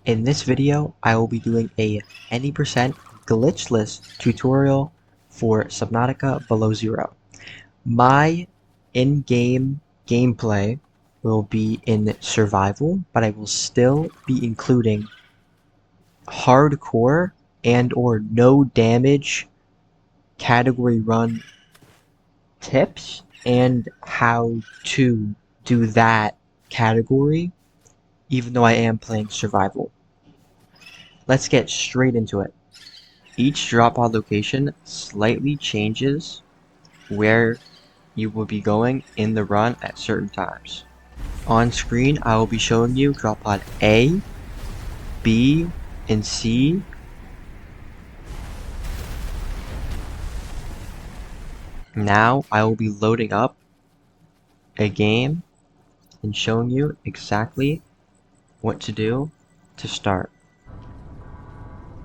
In this video, I will be doing a any percent glitchless tutorial for Subnautica Below Zero. My in-game gameplay will be in survival, but I will still be including hardcore and or no damage category run tips and how to do that category, even though I am playing survival. Let's get straight into it. Each drop pod location slightly changes where you will be going in the run at certain times. On screen, I will be showing you drop pod A, B, and C. Now I will be loading up a game and showing you exactly what to do to start.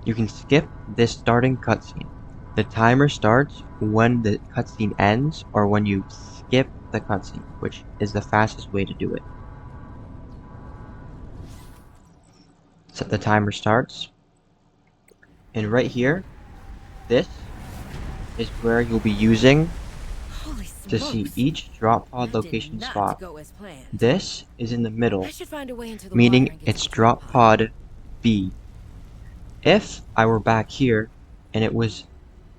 You can skip this starting cutscene. The timer starts when the cutscene ends or when you skip the cutscene, which is the fastest way to do it. So the timer starts, and right here, this is where you'll be using to see each drop pod location spot. This is in the middle, meaning it's drop pod B. If I were back here and it was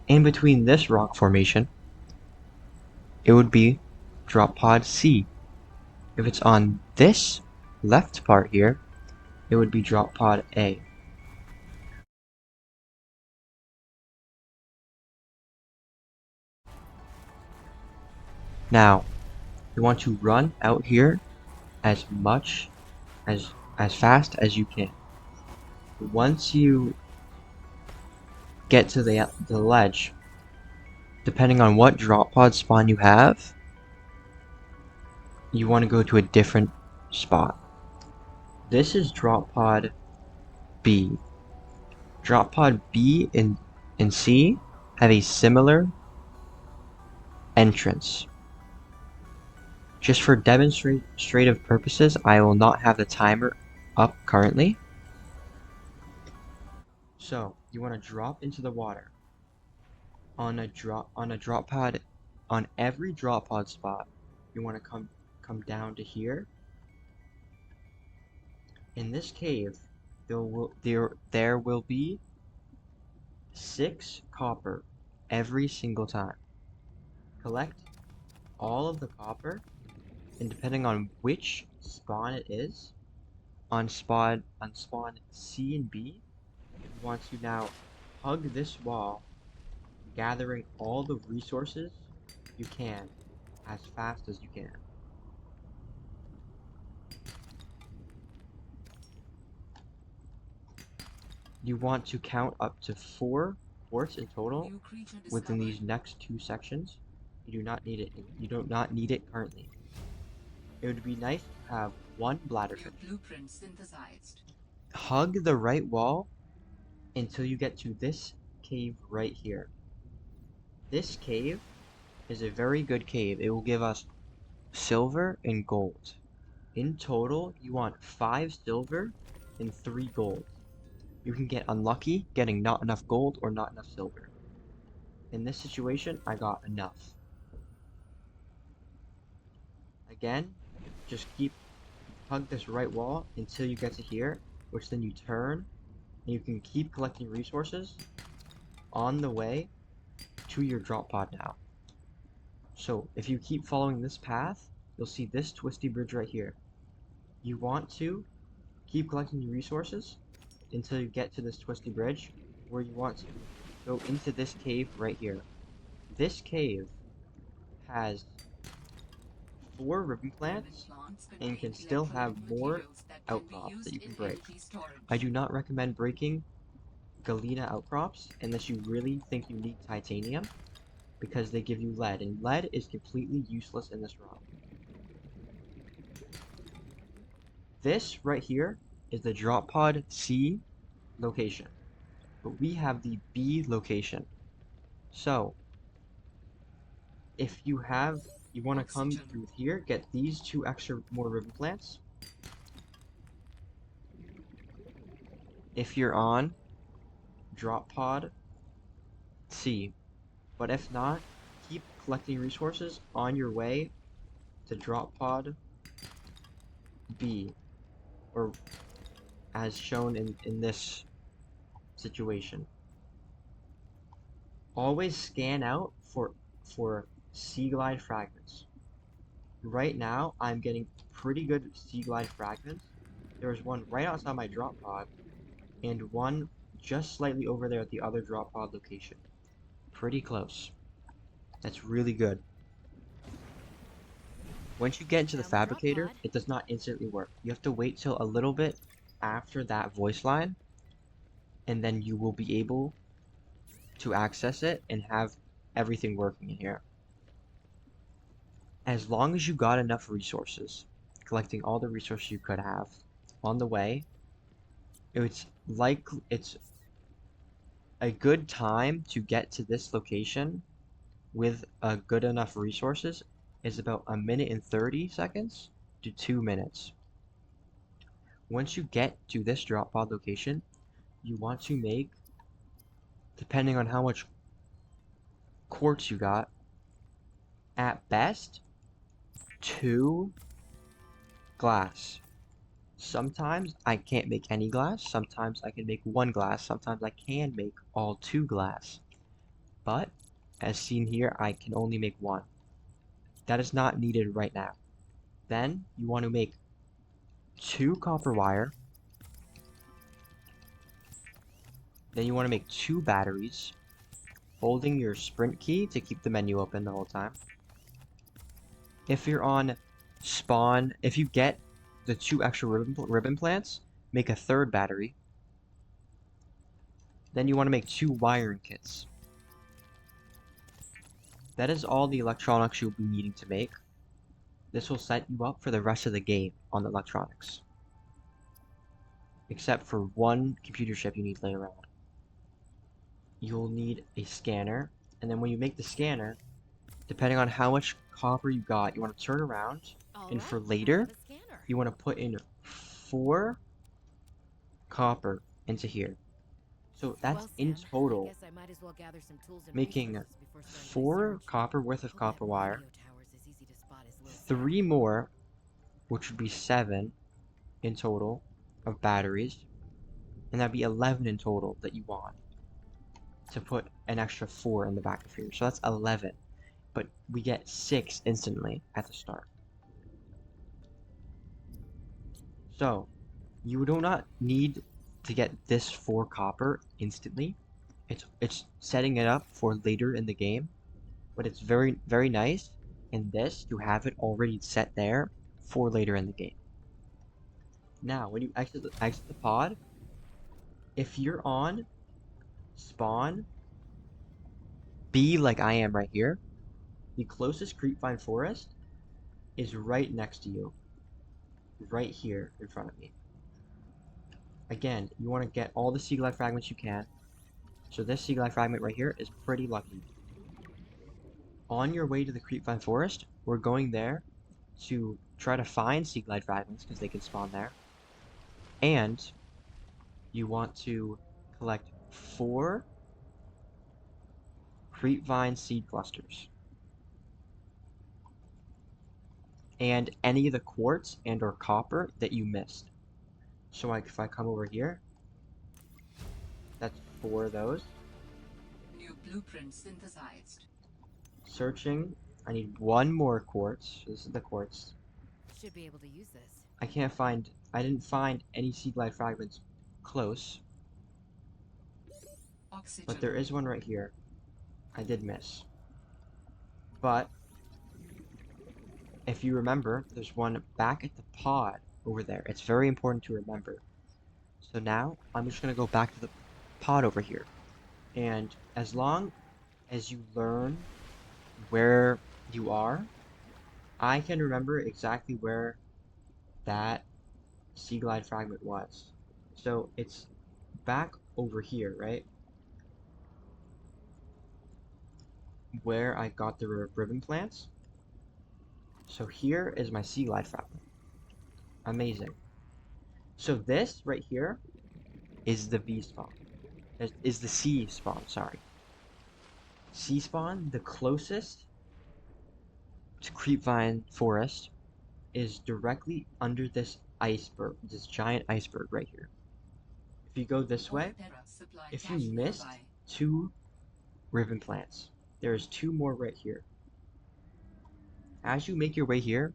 in between this rock formation, it would be drop pod C. If it's on this left part here, it would be drop pod A. Now, you want to run out here as fast as you can. Once you get to the ledge, depending on what drop pod spawn you have, you want to go to a different spot. This is drop pod B. Drop pod B and C have a similar entrance. Just for demonstrative purposes, I will not have the timer up currently. So you want to drop into the water. On a drop pod, on every drop pod spot, you want to come down to here. In this cave, there will be 6 copper every single time. Collect all of the copper, and depending on which spawn it is, on spawn C and B, you want to now hug this wall, gathering all the resources you can as fast as you can. You want to count up to 4 quartz in total within these next 2 sections. You do not need it. You do not need it currently. It would be nice to have 1 bladderfish. Hug the right wall until you get to this cave right here. This cave is a very good cave. It will give us silver and gold. In total, you want 5 silver and 3 gold. You can get unlucky getting not enough gold or not enough silver. In this situation, I got enough. Again, just hug this right wall until you get to here, which then you turn, and you can keep collecting resources on the way to your drop pod now. So if you keep following this path, you'll see this twisty bridge right here. You want to keep collecting your resources until you get to this twisty bridge, where you want to go into this cave right here. This cave has 4 ribbon plants and can still have more outcrops that you can break. I do not recommend breaking galena outcrops unless you really think you need titanium, because they give you lead, and lead is completely useless in this ROM. This right here is the drop pod C location, but we have the B location. So if you want to come through here, get these 2 extra more ribbon plants, if you're on drop pod C. But if not, keep collecting resources on your way to drop pod B, or as shown in this situation. Always scan out for sea glide fragments. Right now, I'm getting pretty good sea glide fragments. There's one right outside my drop pod, and one just slightly over there at the other drop pod location. Pretty close. That's really good. Once you get into the Found the drop fabricator, pod. it does not instantly work. You have to wait till a little bit after that voice line, and then you will be able to access it and have everything working in here. As long as you got enough resources, collecting all the resources you could have on the way, it's a good time to get to this location with good enough resources is about 1:30 to 2 minutes. Once you get to this drop pod location, you want to make, depending on how much quartz you got, at best 2 glass. Sometimes I can't make any glass, sometimes I can make 1 glass, sometimes I can make all 2 glass. But, as seen here, I can only make 1. That is not needed right now. Then, you want to make 2 copper wire. Then you want to make 2 batteries, holding your sprint key to keep the menu open the whole time. If you're on spawn, if you get the 2 extra ribbon plants, make a 3rd battery. Then you want to make 2 wiring kits. That is all the electronics you'll be needing to make. This will set you up for the rest of the game on the electronics. Except for 1 computer chip you need later on. You'll need a scanner, and then when you make the scanner, depending on how much copper you got, you want to turn around, and for later, you want to put in 4 copper into here. So that's in total making 4 copper worth of copper wire, 3 more, which would be 7 in total of batteries, and that'd be 11 in total that you want to put an extra 4 in the back of here. So that's 11, but we get 6 instantly at the start. So you do not need to get this 4 copper instantly. It's setting it up for later in the game, but it's very, very nice in this to have it already set there for later in the game. Now, when you exit the pod, if you're on spawn B like I am right here, the closest creepvine forest is right next to you. Right here in front of me. Again, you want to get all the sea glide fragments you can. So this sea glide fragment right here is pretty lucky. On your way to the creepvine forest, we're going there to try to find sea glide fragments because they can spawn there. And you want to collect 4 creepvine seed clusters. And any of the quartz and or copper that you missed. So if I come over here, that's 4 of those. New blueprint synthesized. Searching, I need 1 more quartz. This is the quartz. Should be able to use this. I didn't find any sea glide fragments close. Oxygen. But there is one right here. I did miss. But if you remember, there's one back at the pod over there. It's very important to remember. So now, I'm just going to go back to the pod over here. And as long as you learn where you are, I can remember exactly where that sea glide fragment was. So it's back over here, right? Where I got the ribbon plants. So here is my sea glide fragment. Amazing. So this right here is the B spawn. Is the C spawn, sorry. C spawn, the closest to Creepvine Forest, is directly under this iceberg, this giant iceberg right here. If you go this way, if you missed 2 ribbon plants, there's 2 more right here. As you make your way here,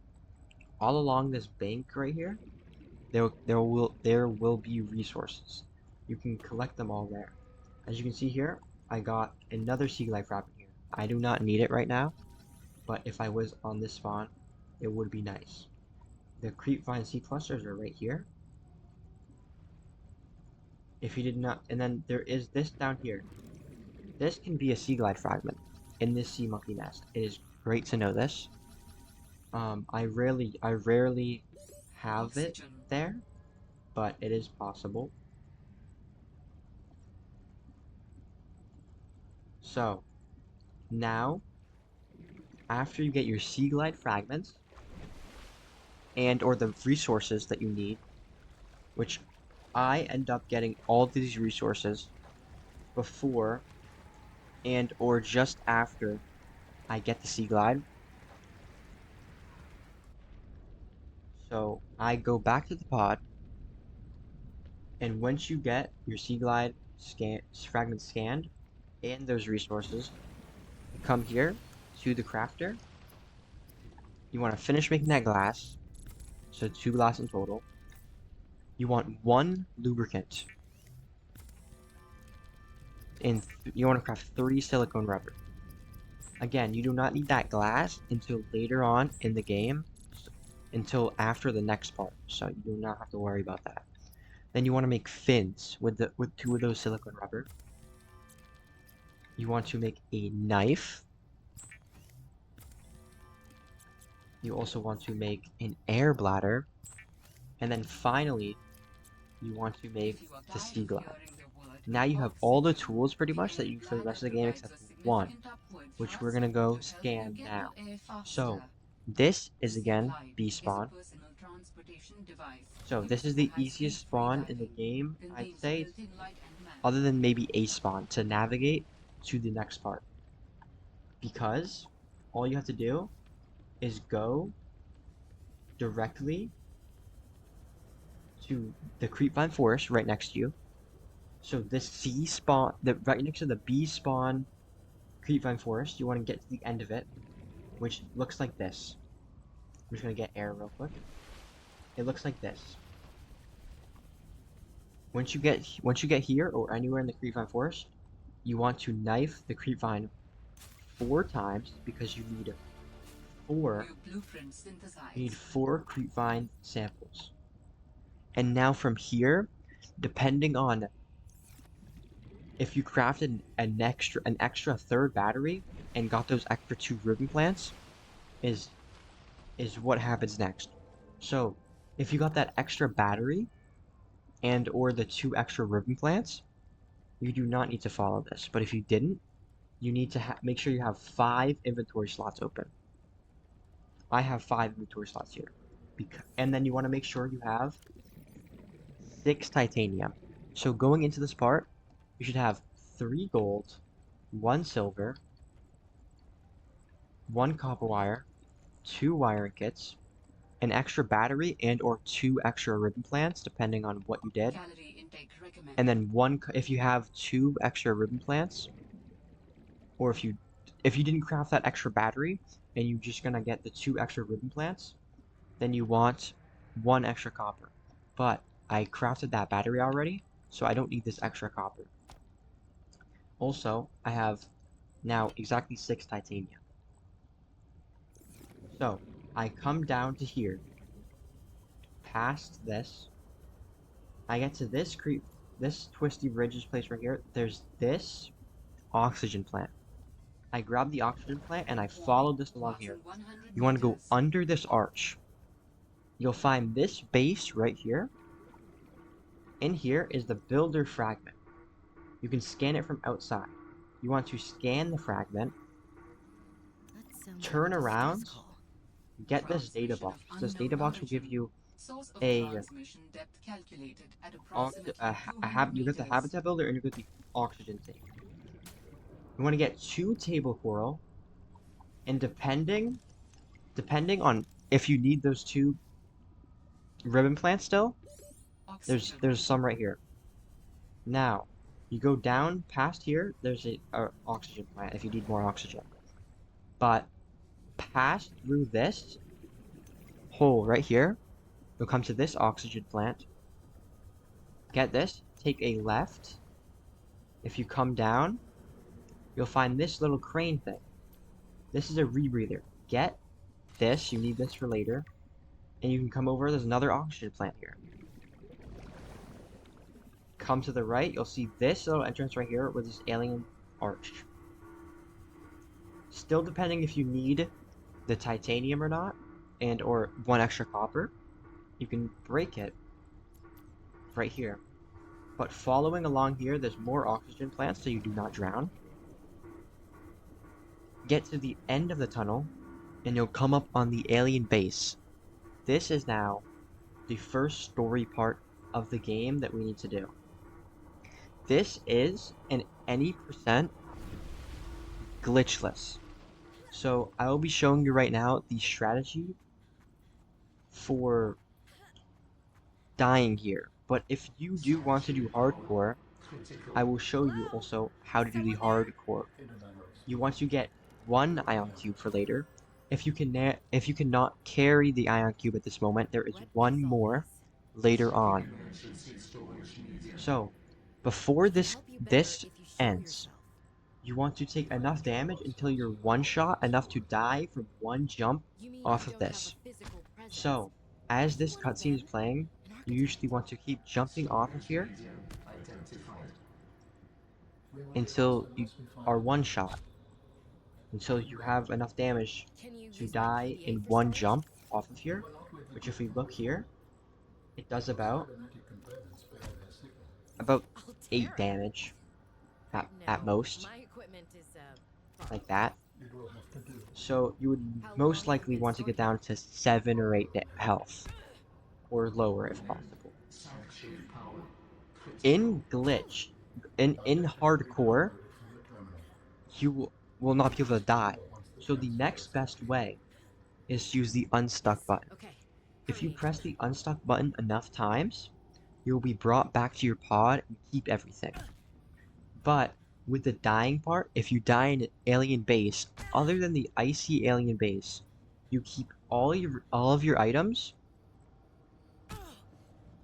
all along this bank right here, there will be resources. You can collect them all there. As you can see here, I got another sea life rabbit here. I do not need it right now, but if I was on this spawn, it would be nice. The creepvine seed clusters are right here. If you did not, and then there is this down here. This can be a sea glide fragment in this sea monkey nest. It is great to know this. I rarely have it there, but it is possible. So, now, after you get your sea glide fragments, and or the resources that you need, which I end up getting all these resources before and or just after I get the sea glide. So I go back to the pod, and once you get your sea glide fragment scanned and those resources, you come here to the crafter. You want to finish making that glass, so 2 glass in total. You want 1 lubricant, and you want to craft 3 silicone rubber. Again, you do not need that glass until later on in the game, until after the next part, so you do not have to worry about that. Then you want to make fins with 2 of those silicone rubber. You want to make a knife. You also want to make an air bladder. And then finally, you want to make the sea glide. Now you have all the tools pretty much that you use for the rest of the game except for one, which we're gonna go scan now. So this is again B spawn. So this is the easiest spawn in the game, I'd say, other than maybe A spawn, to navigate to the next part. Because all you have to do is go directly to the creepvine forest right next to you. So this C spawn, right next to the B spawn creepvine forest, you want to get to the end of it, which looks like this. I'm just gonna get air real quick. It looks like this. Once you get here or anywhere in the creepvine forest, you want to knife the creepvine 4 times because you need 4 creepvine samples. And now from here, depending on if you crafted an extra 3rd battery and got those extra 2 ribbon plants, is what happens next. So if you got that extra battery and or the 2 extra ribbon plants, you do not need to follow this. But if you didn't, you need to make sure you have 5 inventory slots open. I have 5 inventory slots here. And then you want to make sure you have 6 titanium. So going into this part, you should have 3 gold, 1 silver, 1 copper wire, 2 wiring kits, an extra battery and or 2 extra ribbon plants depending on what you did. And then if you have 2 extra ribbon plants, or if you didn't craft that extra battery and you're just gonna get the 2 extra ribbon plants, then you want 1 extra copper. But I crafted that battery already, so I don't need this extra copper. Also, I have now exactly 6 titanium. So I come down to here, past this, I get to this Twisty Bridges place right here. There's this oxygen plant. I grab the oxygen plant and I follow this along here. You want to go under this arch. You'll find this base right here. In here is the builder fragment. You can scan it from outside. You want to scan the fragment, turn around, get this data box. This data box will give you Source of a transmission depth calculated at ox approximately you 200 got the meters. habitat builder and you got the oxygen tank. You want to get 2 table coral, and depending on if you need those 2 ribbon plants still, Oxygen. there's some right here. Now, you go down past here, there's a oxygen plant if you need more oxygen. But pass through this hole right here, you'll come to this oxygen plant. Get this, take a left. If you come down, you'll find this little crane thing. This is a rebreather. Get this, you need this for later. And you can come over, there's another oxygen plant here. Come to the right, you'll see this little entrance right here with this alien arch. Still depending if you need the titanium or not, and or 1 extra copper, you can break it right here. But following along here, there's more oxygen plants so you do not drown. Get to the end of the tunnel, and you'll come up on the alien base. This is now the first story part of the game that we need to do. This is an any percent glitchless. So I will be showing you right now the strategy for dying here. But if you do want to do hardcore, I will show you also how to do the hardcore. You want to get 1 ion cube for later. If you cannot carry the ion cube at this moment, there is 1 more later on. So before this ends, you want to take enough damage until you're 1 shot enough to die from 1 jump off of this. So as this cutscene is playing, you usually want to keep jumping off of here until you are 1 shot. Until you have enough damage to die in 1 jump off of here, which if we look here, it does about 8 damage at most, like that. So you would most likely want to get down to 7 or 8 health, or lower if possible. In hardcore, you will not be able to die. So the next best way is to use the unstuck button. If you press the unstuck button enough times, you will be brought back to your pod and keep everything. But with the dying part, if you die in an alien base, other than the icy alien base, you keep all of your items,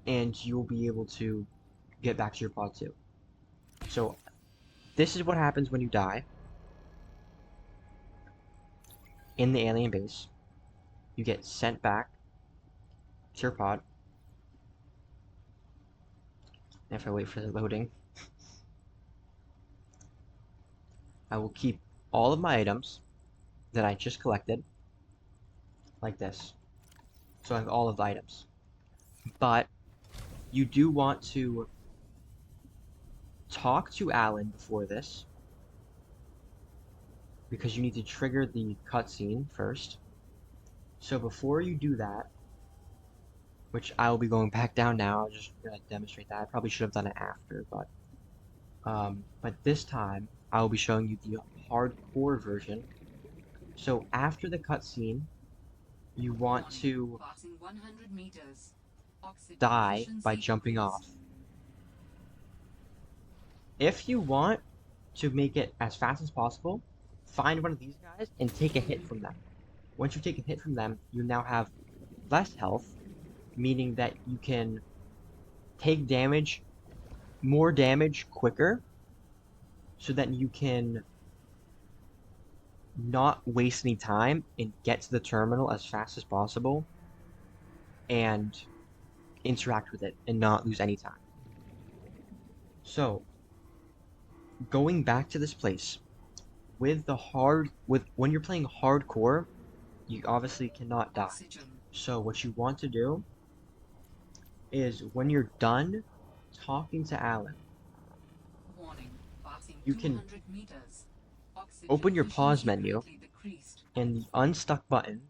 and you'll be able to get back to your pod too. So this is what happens when you die in the alien base. You get sent back to your pod. If I wait for the loading, I will keep all of my items that I just collected like this. So I have all of the items. But you do want to talk to Alan before this, because you need to trigger the cutscene first. So before you do that, which I will be going back down now, I'll just demonstrate that. I probably should have done it after, but this time I will be showing you the hardcore version. So after the cutscene, you want to Passing 100 meters. die by jumping off. If you want to make it as fast as possible, find one of these guys and take a hit from them. Once you take a hit from them, you now have less health, meaning that you can take more damage quicker, so that you can not waste any time and get to the terminal as fast as possible and interact with it and not lose any time. So going back to this place, when you're playing hardcore, you obviously cannot die. Oxygen. So what you want to do is, when you're done talking to Alan, Warning. Passing you can 200 meters. Oxygen open your pause efficiency menu, greatly decreased. and the unstuck button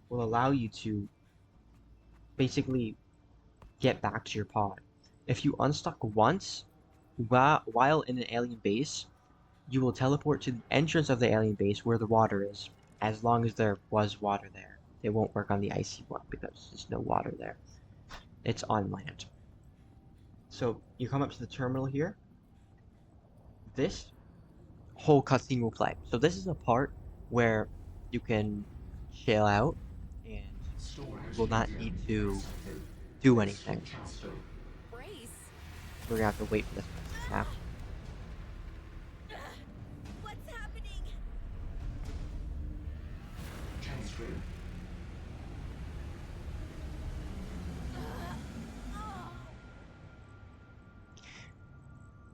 will allow you to basically get back to your pod. If you unstuck once while in an alien base, you will teleport to the entrance of the alien base where the water is, as long as there was water there. It won't work on the icy one because there's no water there. It's on land. So you come up to the terminal here. This whole cutscene will play. So this is a part where you can chill out and you will not need to do anything. Brace. We're gonna have to wait for this cutscene now. What's happening?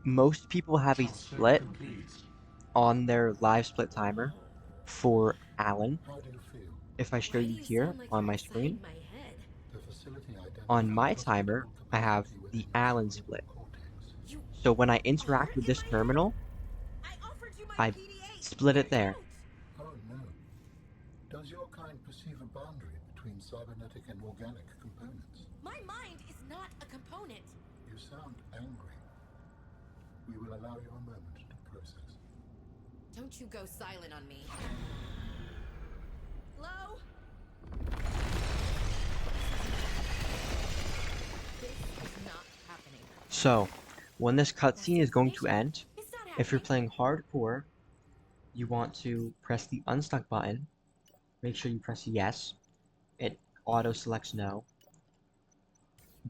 Most people have a split on their live split timer for Alan. How do you feel? If I show Why do you you here sound like on you're my inside screen, my head? The facility on identified my possible timer, I have compatibility the with Allen the split. cortex. You So when I are interact with in this my terminal, head. I offered you my I PDA. split it Get there. out. Oh no. Does your kind perceive a boundary between cybernetic and organic components? My mind is not a component. You sound angry. We will allow you a moment to process. Don't you go silent on me. Hello? This is not happening. So when this That's cutscene is going to information. end, It's not if you're happening. playing hardcore, you want to press the unstuck button. Make sure you press yes. It auto selects no.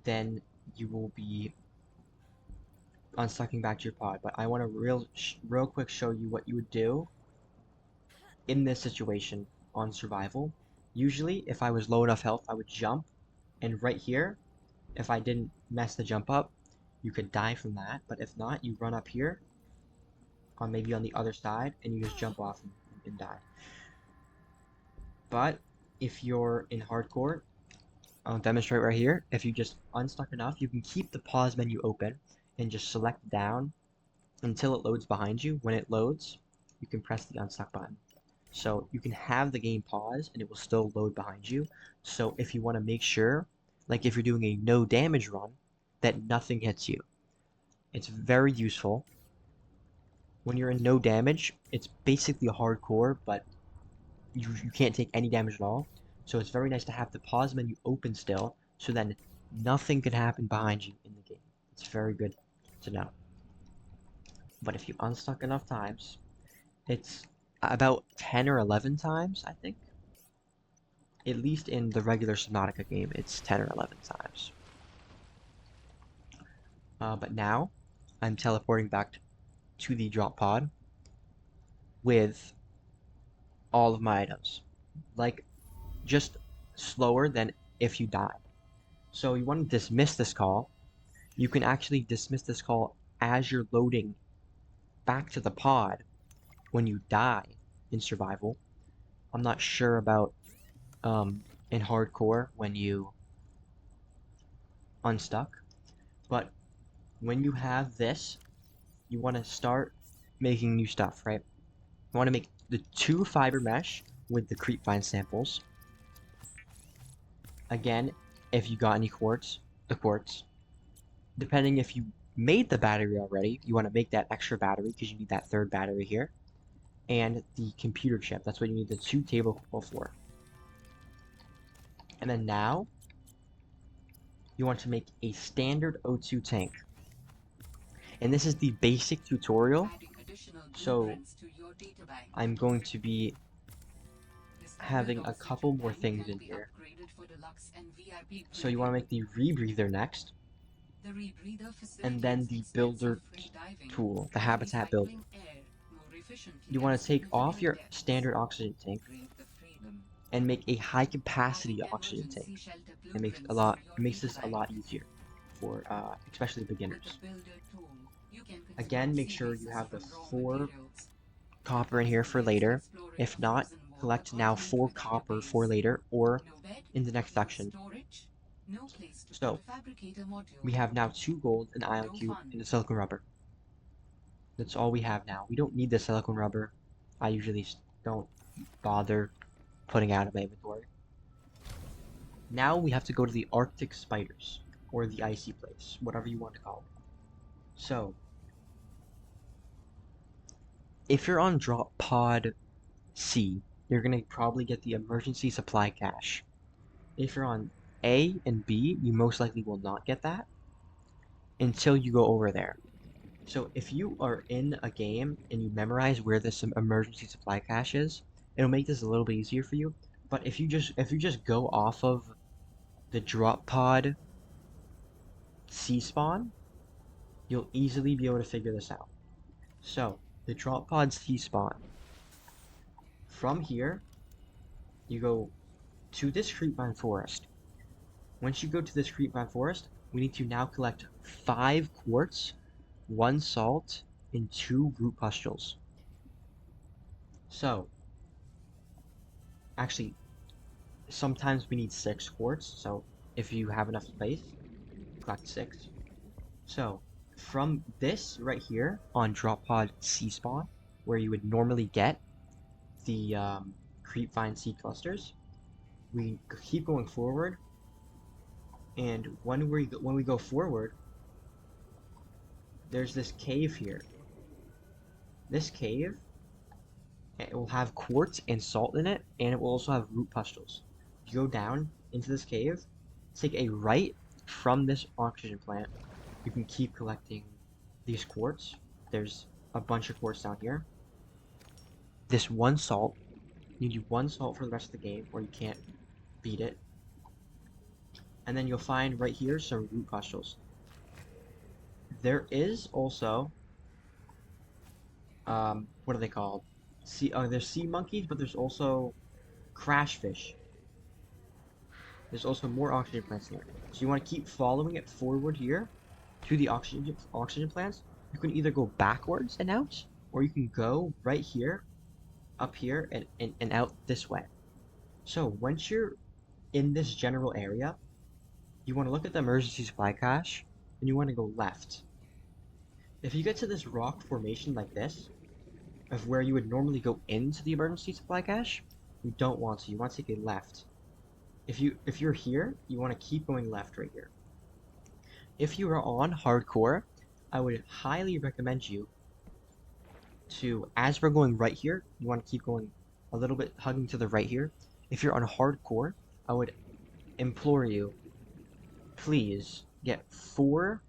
Then you will be unstucking back to your pod. But I want to real quick show you what you would do in this situation on survival. Usually, if I was low enough health, I would jump, and right here, if I didn't mess the jump up, you could die from that. But if not, you run up here, on maybe on the other side, and you just jump off and die. But if you're in hardcore, I'll demonstrate right here. If you just unstuck enough, you can keep the pause menu open and just select down until it loads behind you. When it loads, you can press the unstuck button. So you can have the game pause and it will still load behind you. So if you want to make sure, like if you're doing a no damage run, that nothing hits you. It's very useful. When you're in no damage, it's basically a hardcore, but you can't take any damage at all. So it's very nice to have the pause menu open still, so then nothing can happen behind you in the game. It's very good to know. But if you unstuck enough times, it's about 10 or 11 times, I think. At least in the regular Subnautica game, it's 10 or 11 times. But now, I'm teleporting back to the drop pod with all of my items. Like, just slower than if you die. So you want to dismiss this call. You can actually dismiss this call as you're loading back to the pod when you die in survival. I'm not sure about in hardcore when you unstuck, but when you have this, you want to start making new stuff, right? You want to make the 2 fiber mesh with the creepvine samples. Again, if you got any quartz, the quartz. Depending if you made the battery already, you want to make that extra battery because you need that 3rd battery here. And the computer chip, that's what you need the 2 table for. And then now, you want to make a standard O2 tank. And this is the basic tutorial, Adding additional so blueprints to your databank. I'm going to be The standard having a oxygen couple more tank things can in be here. upgraded for deluxe and VIP So you want to breathing. make the rebreather next, The rebreather and then facilitates the extensive builder free diving tool, the and habitat builder. recycling air more efficiently You at want to take off significant your depths. standard oxygen tank Breathe the freedom. and make a high capacity Adding oxygen emergency tank. shelter It makes blueprints to your this a databank. lot easier for especially With the beginners. builder tool, you can Again, construct make sea sure you bases have the from raw 4 materials. copper in here for Experience later. exploring If a not, frozen water collect now continent 4 without a copper for base. later or No bed, in the next no section. storage, no place to So put a fabricator module. we have now 2 gold, an ion No cube, fun. and a silicon rubber. That's all we have now. We don't need the silicon rubber. I usually don't bother putting out of my inventory. Now we have to go to the Arctic spiders, or the icy place, whatever you want to call it. So, if you're on drop pod C, you're gonna probably get the emergency supply cache. If you're on A and B, you most likely will not get that until you go over there. So if you are in a game and you memorize where this emergency supply cache is, it'll make this a little bit easier for you. But if you just go off of the drop pod C spawn, you'll easily be able to figure this out. So the drop pod C spawn. From here, you go to this creepvine forest. Once you go to this creepvine forest, we need to now collect 5 quartz, 1 salt, and 2 root pustules. So, actually, sometimes we need 6 quartz, so if you have enough space, collect 6. So, from this right here on drop pod C spawn, where you would normally get the creepvine seed clusters, we keep going forward, and when we go forward, there's this cave here. This cave, it will have quartz and salt in it, and it will also have root pustules. You go down into this cave, take a right from this oxygen plant. You can keep collecting these quartz. There's a bunch of quartz down here. This 1 salt, you need 1 salt for the rest of the game, or you can't beat it. And then you'll find right here some root pustules. There is also, what are they called? There's sea monkeys, but there's also crash fish. There's also more oxygen plants here. So you want to keep following it forward here to the oxygen plants. You can either go backwards and out, or you can go right here, up here, and out this way. So once you're in this general area, you want to look at the emergency supply cache, and you want to go left. If you get to this rock formation like this, of where you would normally go into the emergency supply cache, you don't want to. You want to take a left. If you're here, you want to keep going left right here. If you are on hardcore, I would highly recommend you to, as we're going right here, you want to keep going a little bit, hugging to the right here. If you're on hardcore, I would implore you, please get 4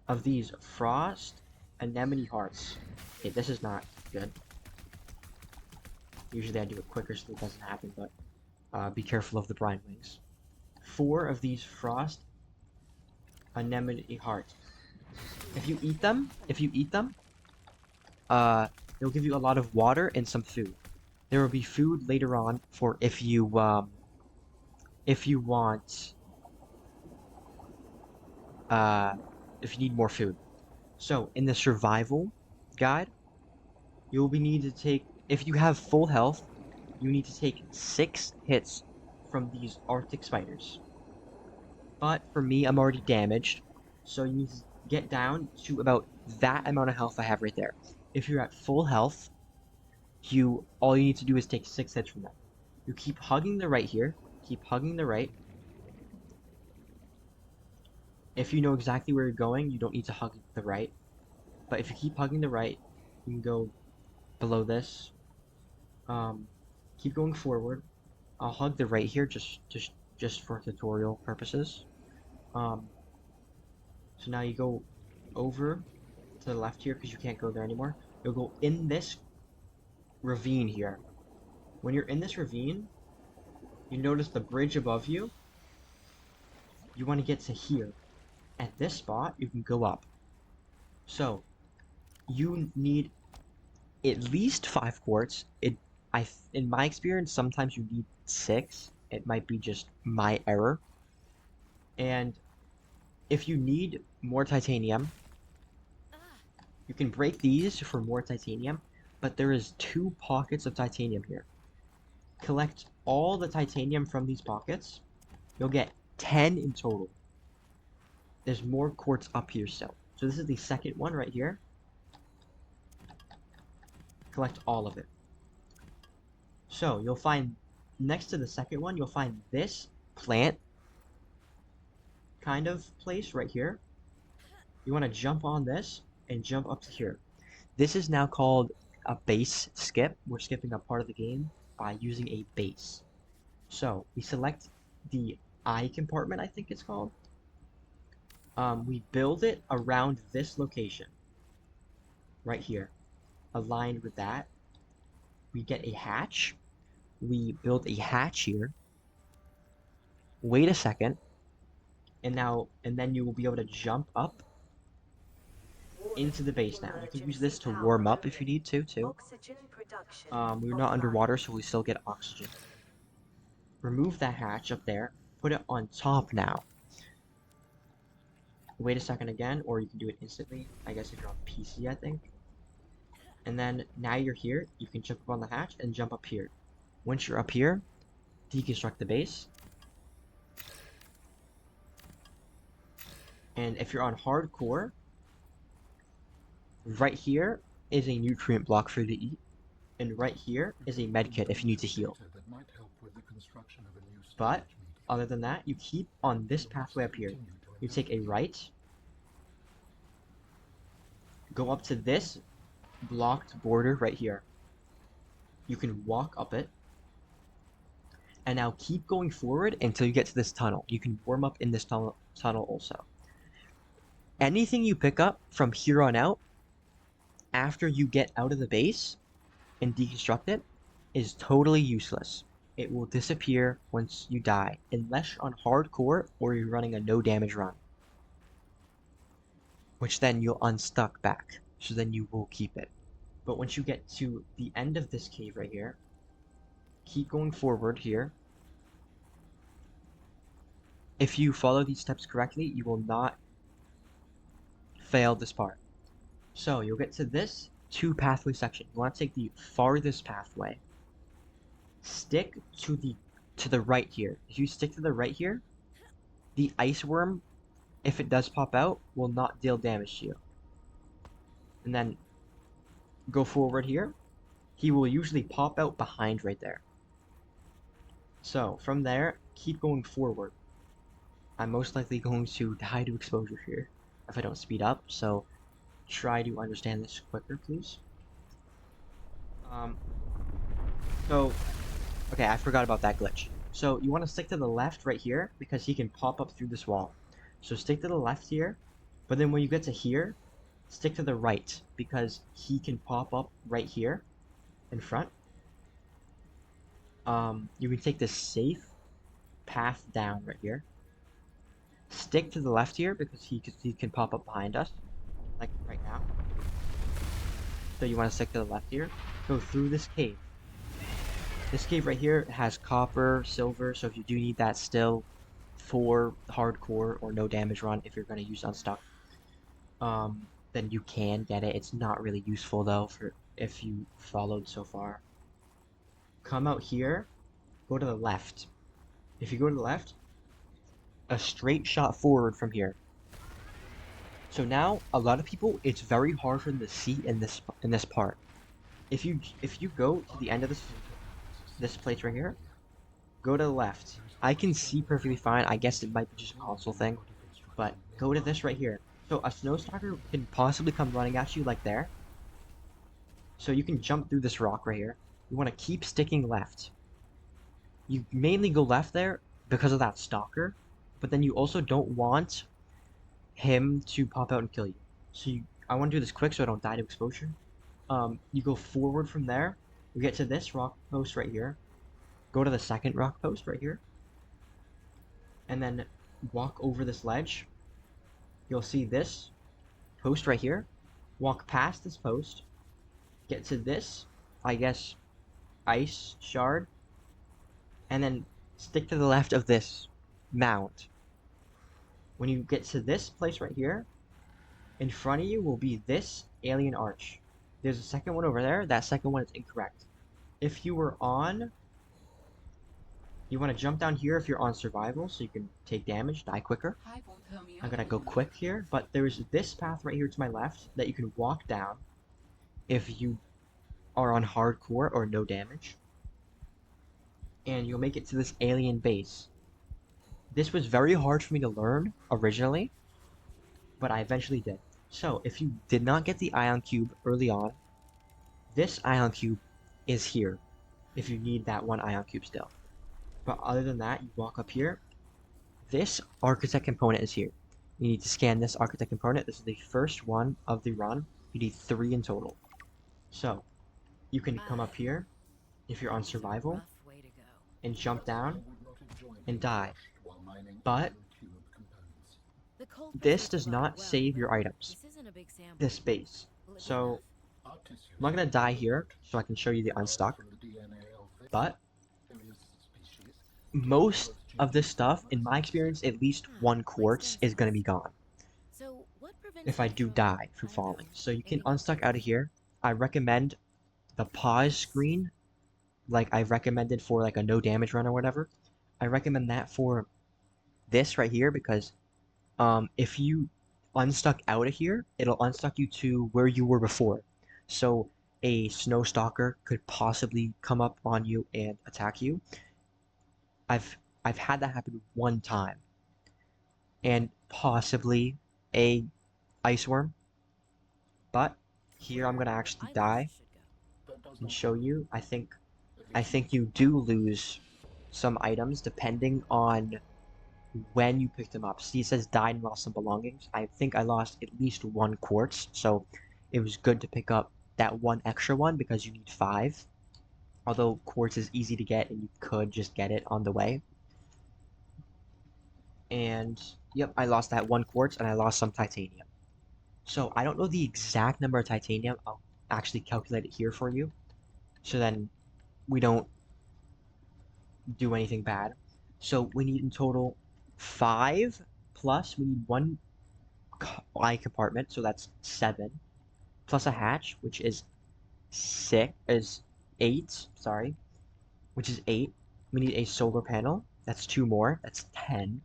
of these frost anemone hearts. Okay, this is not good. Usually I do it quicker so it doesn't happen, but be careful of the brine wings. 4 of these frost anemone hearts. If you eat them, it'll give you a lot of water and some food. There will be food later on for if you want, if you need more food. So in the survival guide, you'll be need to take, if you have full health, you need to take 6 hits from these Arctic spiders. But for me, I'm already damaged, so you need to get down to about that amount of health I have right there. If you're at full health, all you need to do is take 6 hits from them. You keep hugging the right here, keep hugging the right. If you know exactly where you're going, you don't need to hug the right. But if you keep hugging the right, you can go below this. Keep going forward. I'll hug the right here just for tutorial purposes. So now you go over to the left here because you can't go there anymore. You'll go in this ravine here. When you're in this ravine, you notice the bridge above you. You want to get to here. At this spot, you can go up. So, you need at least 5 quartz. In my experience, sometimes you need 6. It might be just my error. And if you need more titanium, you can break these for more titanium, but there is 2 pockets of titanium here. Collect all the titanium from these pockets. You'll get 10 in total. There's more quartz up here still. So this is the second one right here. Collect all of it. So you'll find, next to the second one, you'll find this plant kind of place right here. You want to jump on this and jump up to here. This is now called a base skip. We're skipping a part of the game by using a base. So we select the eye compartment, I think it's called. We build it around this location right here, aligned with that. We get a hatch. We build a hatch here. Wait a second, and then you will be able to jump up into the base now. You can use this to warm up if you need to too. We're not underwater, so we still get oxygen. Remove that hatch up there. Put it on top now. Wait a second again, or you can do it instantly. I guess if you're on PC, I think. And then now you're here, you can jump up on the hatch and jump up here. Once you're up here, deconstruct the base. And if you're on hardcore, right here is a nutrient block for you to eat. And right here is a med kit if you need to heal. But other than that, you keep on this pathway up here. You take a right, go up to this blocked border right here. You can walk up it, and now keep going forward until you get to this tunnel. You can warm up in this tunnel also. Anything you pick up from here on out, after you get out of the base and deconstruct it, is totally useless. It will disappear once you die, unless you're on hardcore or you're running a no damage run. Which then you'll unstuck back, so then you will keep it. But once you get to the end of this cave right here, keep going forward here. If you follow these steps correctly, you will not fail this part. So you'll get to this 2 pathway section. You want to take the farthest pathway. Stick to the right here. If you stick to the right here, the ice worm, if it does pop out, will not deal damage to you. And then go forward here. He will usually pop out behind right there. So from there, keep going forward. I'm most likely going to die to exposure here if I don't speed up, so try to understand this quicker, please. Okay, I forgot about that glitch. So you want to stick to the left right here because he can pop up through this wall. So stick to the left here, but then when you get to here, stick to the right because he can pop up right here in front. You can take this safe path down right here. Stick to the left here because he can pop up behind us, like right now. So you want to stick to the left here. Go through this cave. This cave right here has copper, silver, so if you do need that still for hardcore or no damage run, if you're going to use unstuck, then you can get it. It's not really useful though for if you followed so far. Come out here, go to the left. If you go to the left, a straight shot forward from here. So now a lot of people, it's very hard for them to see in this part. If you go to the end of this place right here, go to the left. I can see perfectly fine. I guess it might be just a console thing, but go to this right here. So a snow stalker can possibly come running at you like there. So you can jump through this rock right here. You want to keep sticking left. You mainly go left there because of that stalker, but then you also don't want him to pop out and kill you. So I want to do this quick so I don't die to exposure. You go forward from there. You get to this rock post right here. Go to the second rock post right here. And then walk over this ledge. You'll see this post right here. Walk past this post. Get to this, I guess, ice shard. And then stick to the left of this mound. When you get to this place right here, in front of you will be this alien arch. There's a second one over there. That second one is incorrect. If you were on... You want to jump down here if you're on survival so you can take damage, die quicker. I'm going to go quick here, but there's this path right here to my left that you can walk down if you are on hardcore or no damage. And you'll make it to this alien base. This was very hard for me to learn originally, but I eventually did. So, if you did not get the ion cube early on, this ion cube is here, if you need that one ion cube still. But other than that, you walk up here, this architect component is here. You need to scan this architect component. This is the first one of the run. You need 3 in total. So, you can come up here, if you're on survival, Rough way to go. and jump down, I would not enjoy and being die. crushed while mining But ion cube components. The cold this pressure does brought not it well, save your but items, This isn't a big sample. this base. Will it be So, enough? Our tissues I'm not gonna die are here, so I can show you the derived unstuck, from the DNA of but various species. most of this stuff, in my experience, at least 1 quartz is gonna be gone So what prevents if I you do from, die from I don't know, falling. So you can aiming unstuck upwards? out of here. I recommend the pause screen, like I've recommended for like a no damage run or whatever. I recommend that for this right here because if you unstuck out of here, it'll unstuck you to where you were before. So a snow stalker could possibly come up on you and attack you. I've I've had that happen 1 time. And possibly a ice worm. But here I'm gonna actually die Eyelashes should go. That does and not show you. I think at least you do lose some items depending on when you picked them up. See, it says died and lost some belongings. I think I lost at least 1 quartz, so it was good to pick up that 1 extra one because you need 5. Although quartz is easy to get and you could just get it on the way. And yep, I lost that 1 quartz and I lost some titanium. So I don't know the exact number of titanium. I'll actually calculate it here for you. So then we don't do anything bad. So we need in total 5 plus we need 1 eye compartment, so that's 7, plus a hatch, which is 8, sorry, which is 8. We need a solar panel, that's 2 more, that's 10.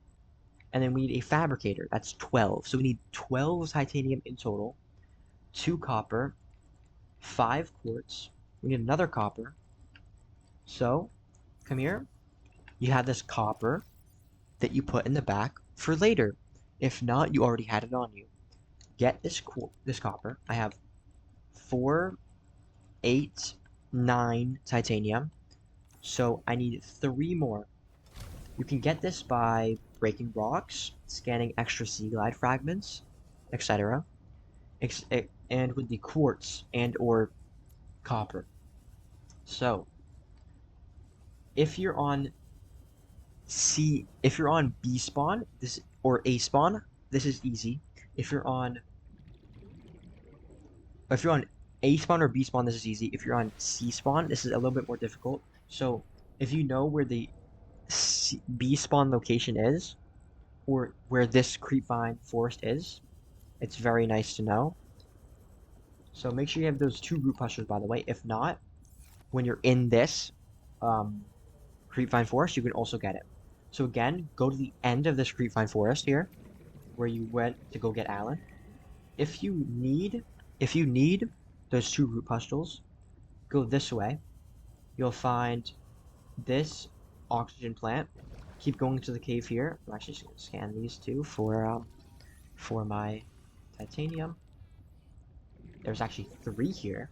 And then we need a fabricator, that's 12. So we need 12 titanium in total, 2 copper, 5 quartz, we need another copper. So, come here, you have this copper that you put in the back for later. If not, you already had it on you. Get this copper. I have 4, 8, 9 titanium. So I need 3 more. You can get this by breaking rocks, scanning extra sea glide fragments, etc. And with the quartz and or copper. So if you're on B spawn, this or A spawn, this is easy. If you're on A spawn or B spawn, this is easy. If you're on C spawn, this is a little bit more difficult. So if you know where the B spawn location is, or where this creepvine forest is, it's very nice to know. So make sure you have those 2 root clusters, by the way. If not, when you're in this creepvine forest, you can also get it. So again, go to the end of this creepvine forest here, where you went to go get Alan. If you need those 2 root pustules, go this way. You'll find this oxygen plant. Keep going to the cave here. I'm actually just gonna scan these 2 for my titanium. There's actually 3 here.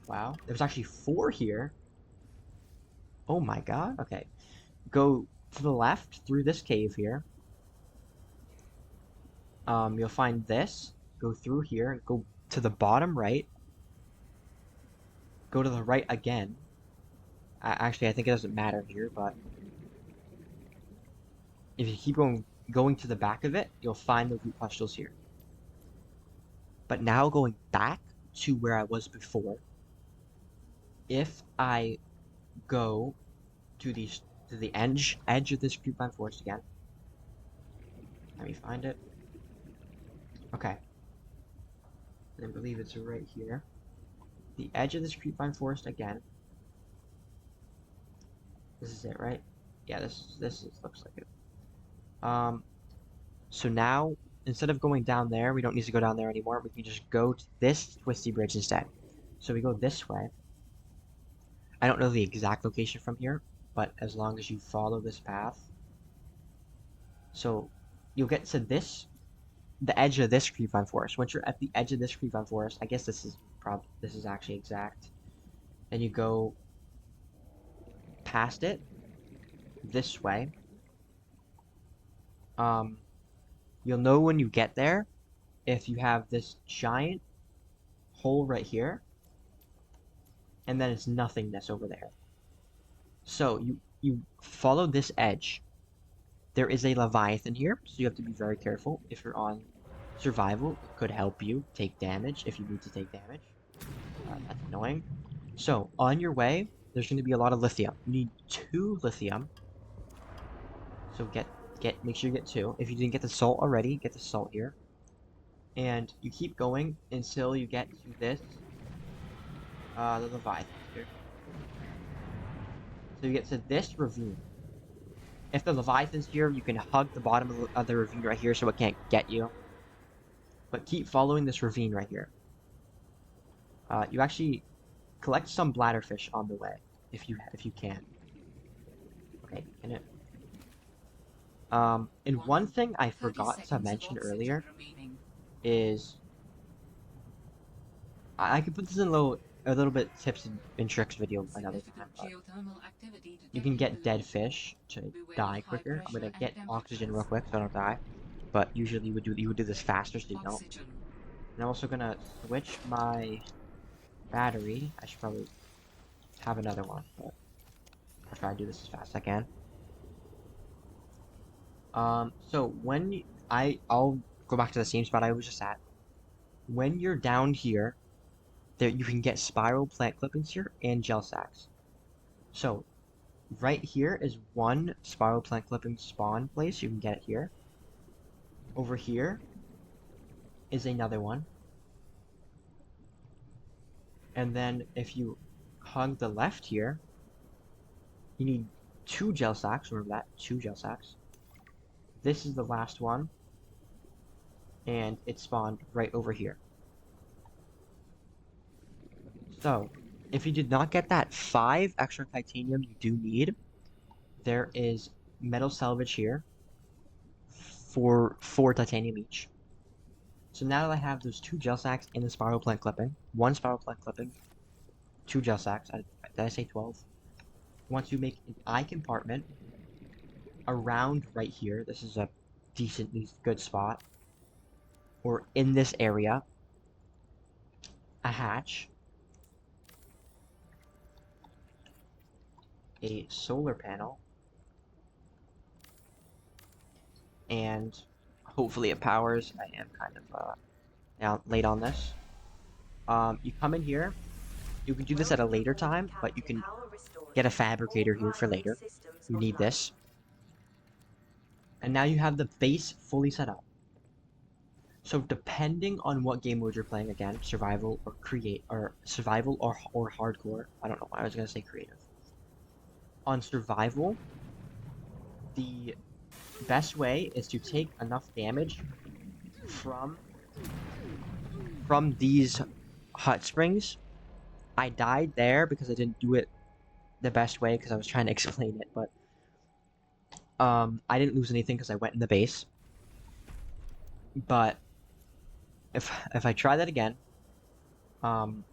Wow. There's actually 4 here. Oh my god. Okay. Go to the left through this cave here. You'll find this. Go through here and go to the bottom right. Go to the right again. Actually, I think it doesn't matter here, but if you keep going to the back of it, you'll find the root pustules here. But now going back to where I was before, if I go to the edge of this creepvine forest again, let me find it. Okay, I believe it's right here. The edge of this creepvine forest again. This is it, right? Yeah, this looks like it. So now, instead of going down there, we don't need to go down there anymore. We can just go to this twisty bridge instead. So we go this way. I don't know the exact location from here, but as long as you follow this path, So you'll get to the edge of this creepvine forest. Once you're at the edge of this creepvine forest, I guess this is actually exact. And you go past it this way. You'll know when you get there if you have this giant hole right here, and then it's nothingness over there. So you follow this edge. There is a Leviathan here, so you have to be very careful. If you're on survival, it could help you take damage if you need to take damage. That's annoying. So on your way, there's going to be a lot of lithium. You need 2 lithium. So make sure you get 2. If you didn't get the salt already, get the salt here. And you keep going until you get to this, the Leviathan here. So you get to this ravine. If the Leviathan's here, you can hug the bottom of the ravine right here so it can't get you. But keep following this ravine right here. You actually collect some bladderfish on the way, if you can. Okay, can it? And one thing I 30 forgot to seconds of mention oxygen earlier remaining. is I could put this in a little bit tips and tricks video another time, Significant but geothermal activity you can detected get dead below. fish to Beware of die high quicker. I'm gonna pressure get and oxygen real temperatures. quick so I don't die, but usually you would do this faster so you don't. Oxygen. And I'm also gonna switch my battery. I should probably have another one, but I'll try to do this as fast as I can. So when I'll go back to the same spot I was just at. When you're down here, there you can get spiral plant clippings here and gel sacks. So right here is one spiral plant clipping spawn place. You can get it here. Over here is another one. And then if you hug the left here, you need 2 gel sacks. Remember that, 2 gel sacks. This is the last one, and it spawned right over here. So, if you did not get that 5 extra titanium you do need, there is metal salvage here for 4 titanium each. So now that I have those 2 gel sacks and the spiral plant clipping, 1 spiral plant clipping, 2 gel sacks, did I say 12? Once you make an eye compartment around right here, this is a decently good spot, or in this area, a hatch, a solar panel, and hopefully it powers. I am kind of late on this. You come in here. You can do this at a later time, but you can get a fabricator here for later. You need this. And now you have the base fully set up. So depending on what game mode you're playing, again, survival or hardcore. I don't know why I was gonna say creative. On survival, the best way is to take enough damage from these hot springs. I died there because I didn't do it the best way because I was trying to explain it, but I didn't lose anything because I went in the base. But if I try that again, you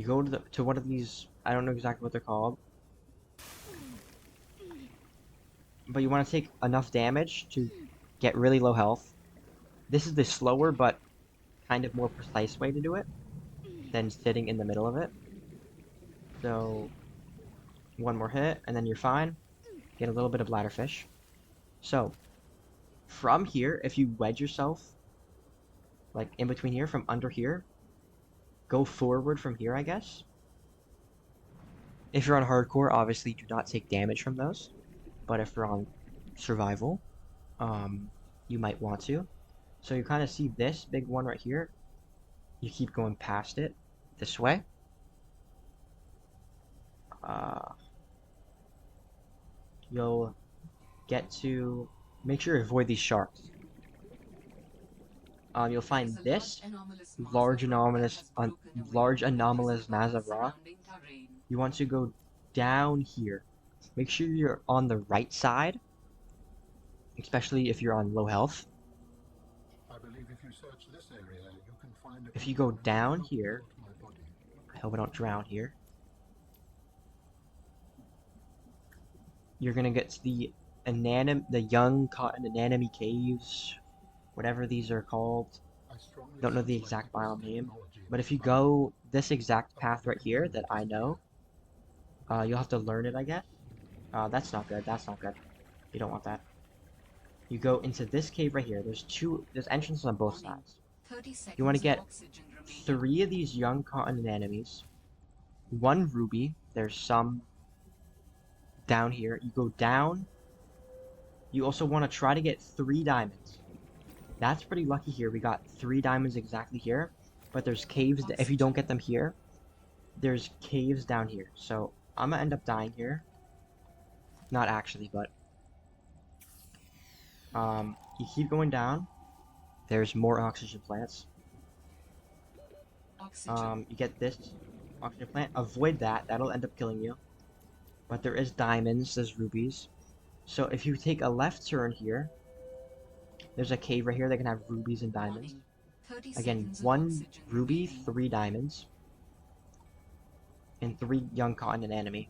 go to one of these, I don't know exactly what they're called, but you want to take enough damage to get really low health. This is the slower but kind of more precise way to do it than sitting in the middle of it. So 1 more hit and then you're fine. Get a little bit of bladderfish. So from here, if you wedge yourself like in between here, from under here, go forward from here, I guess. If you're on hardcore, obviously do not take damage from those, but if you're on survival, you might want to. So you kind of see this big one right here. You keep going past it this way. You'll get to make sure you avoid these sharks. You'll find this large anomalous mass of rock. You want to go down here. Make sure you're on the right side especially if you're on low health. I believe if you search this area, you can find a If you go component down that will here, float my body. I hope I don't drown here. You're gonna get to the young cotton anemone caves, whatever these are called. I strongly Don't know the suspect exact it was biome name, technology but if you behind go this exact a path right here that I component know, you'll have to learn it, I guess. That's not good. That's not good. You don't want that. You go into this cave right here. There's entrances on both Warning. sides. 30 You want seconds to of get oxygen remaining. 3 of these young cotton anemones, 1 ruby. There's some down here. You go down. You also want to try to get 3 diamonds. That's pretty lucky here. We got 3 diamonds exactly here. But there's caves. If you don't get them here, there's caves down here. So I'm gonna end up dying here. Not actually, but you keep going down. There's more oxygen plants. Oxygen. You get this oxygen plant. Avoid that. That'll end up killing you. But there is diamonds. There's rubies. So if you take a left turn here, there's a cave right here that can have rubies and diamonds. Warning. 30 Again, seconds of 1 oxygen ruby, remaining. 3 diamonds, and 3 young cotton and enemy.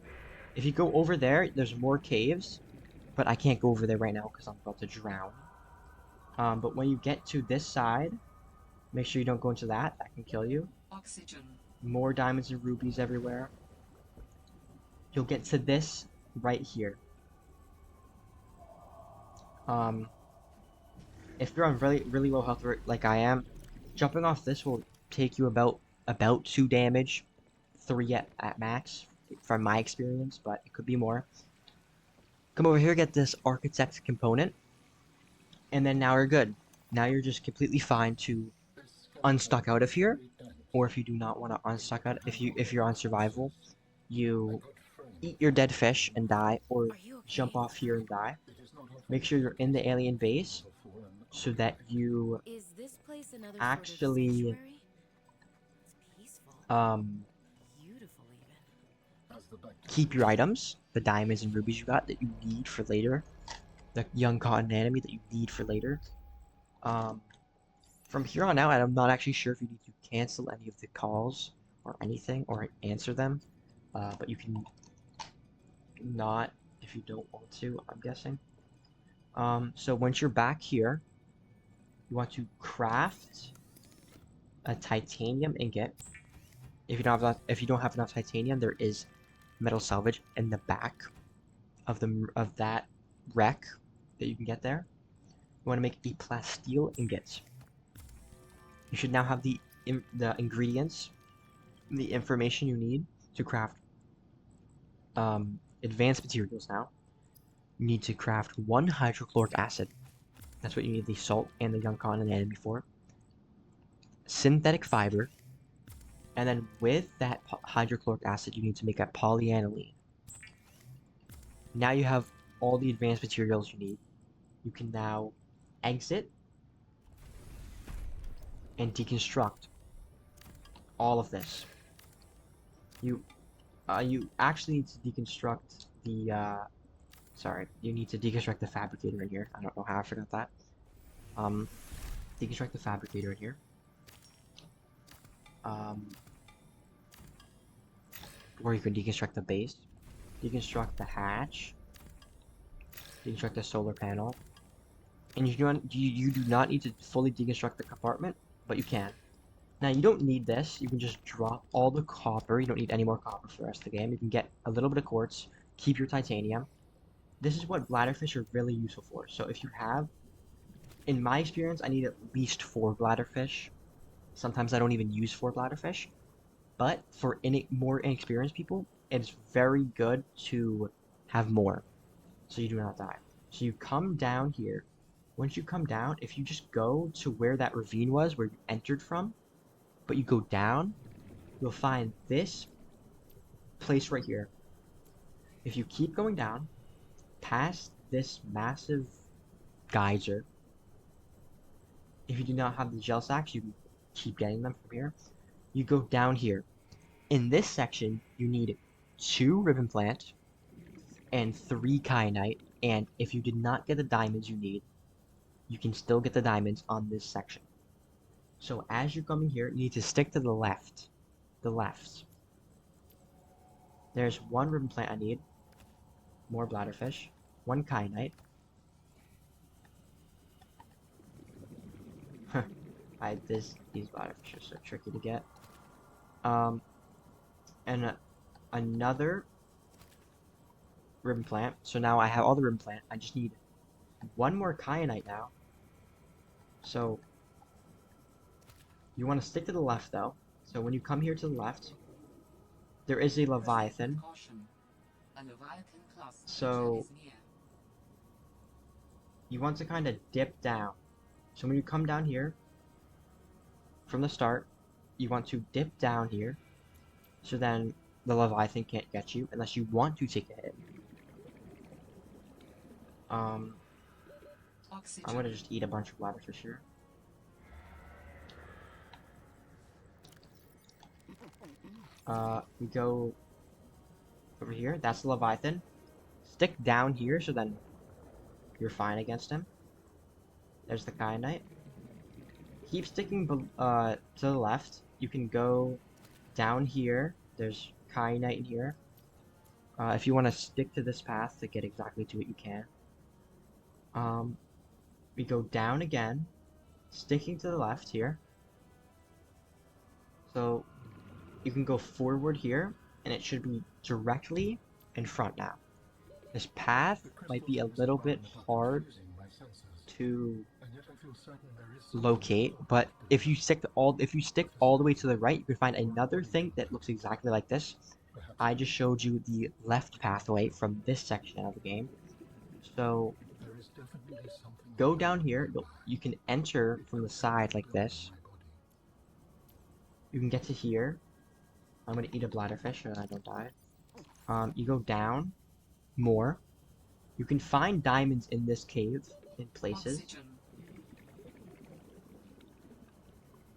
If you go over there, there's more caves, but I can't go over there right now because I'm about to drown. But when you get to this side, make sure you don't go into that. That can kill you. Oxygen. More diamonds and rubies everywhere. You'll get to this right here. If you're on really low health like I am, jumping off this will take you about 2 damage, 3 at max from my experience, but it could be more. Come over here, get this architect component, and then now you're good. Now you're just completely fine to this unstuck out of here, skeleton ends. or if you do not want to unstuck out, if you're on survival, I you got framed eat your dead fish and die, or Are you okay? jump off here and die. It is not often Make sure you're in the alien base before an so that you Is this place another actually sort of sanctuary? It's peaceful. Beautiful even. as the bacteria keep your items, the diamonds and rubies you got that you need for later, the young cotton enemy that you need for later. From here on out, I'm not actually sure if you need to cancel any of the calls or anything, or answer them, but you can not if you don't want to, I'm guessing. So once you're back here, you want to craft a titanium ingot. If you don't have enough titanium, there is metal salvage in the back of that wreck that you can get there. You want to make a plasteel ingot. You should now have the ingredients, the information you need to craft advanced materials now. You need to craft 1 hydrochloric acid. That's what you need the salt and the young cotton enemy for. Synthetic fiber. And then with that hydrochloric acid, you need to make a polyaniline. Now you have all the advanced materials you need. You can now exit and deconstruct all of this. You actually need to deconstruct the you need to deconstruct the fabricator in here. I don't know how I forgot that. Deconstruct the fabricator in here. Or you can deconstruct the base, deconstruct the hatch, deconstruct the solar panel, and you do not need to fully deconstruct the compartment, but you can. Now you don't need this. You can just drop all the copper. You don't need any more copper for the rest of the game. You can get a little bit of quartz, keep your titanium. This is what bladderfish are really useful for. So if you have, in my experience, I need at least 4 bladderfish. Sometimes I don't even use 4 bladderfish. But for more inexperienced people, it's very good to have more, so you do not die. So you come down here. Once you come down, if you just go to where that ravine was, where you entered from, but you go down, you'll find this place right here. If you keep going down, past this massive geyser, if you do not have the gel sacks, you can keep getting them from here. You go down here. In this section, you need 2 ribbon plant and 3 kyanite And if you did not get the diamonds you need, you can still get the diamonds on this section. So as you're coming here, you need to stick to the left. The left. There's one ribbon plant I need. More bladderfish. One kyanite. These bladderfish are so tricky to get. And another ribbon plant. So now I have all the ribbon plant. I just need one more kyanite now. So you want to stick to the left though. So when you come here to the left, there is a leviathan. So you want to kind of dip down. So when you come down here from the start, you want to dip down here. So then the leviathan can't get you unless you want to take a hit. I'm gonna just eat a bunch of bladderfish here. We go over here. That's the leviathan. Stick down here, so then you're fine against him. There's the kyanite. Keep sticking to the left. You can go down here. There's kyanite in here. If you want to stick to this path to get exactly to it, you can. We go down again, sticking to the left here. So you can go forward here, and it should be directly in front now. This path might be a little bit hard to locate, but if you stick all the way to the right, you can find another thing that looks exactly like this. I just showed you the left pathway from this section of the game. So go down here. You can enter from the side like this. You can get to here. I'm gonna eat a bladderfish so I don't die. You go down more. You can find diamonds in this cave in places.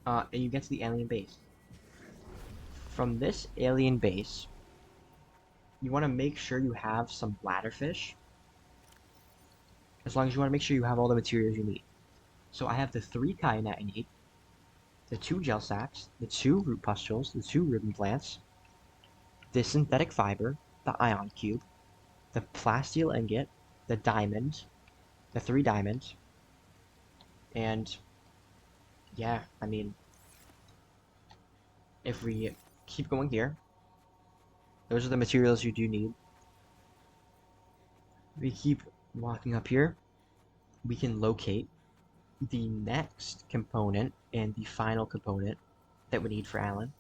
And you get to the alien base. From this alien base, you want to make sure you have some bladderfish. As long as you want to make sure you have all the materials you need. So I have the 3 kyanite I need, the 2 gel sacks, the 2 root pustules, the 2 ribbon plants, the synthetic fiber, the ion cube, the plasteel ingot, the diamond, the 3 diamonds, and yeah, I mean, if we keep going here, those are the materials you do need. We keep walking up here, we can locate the next component and the final component that we need for Alan.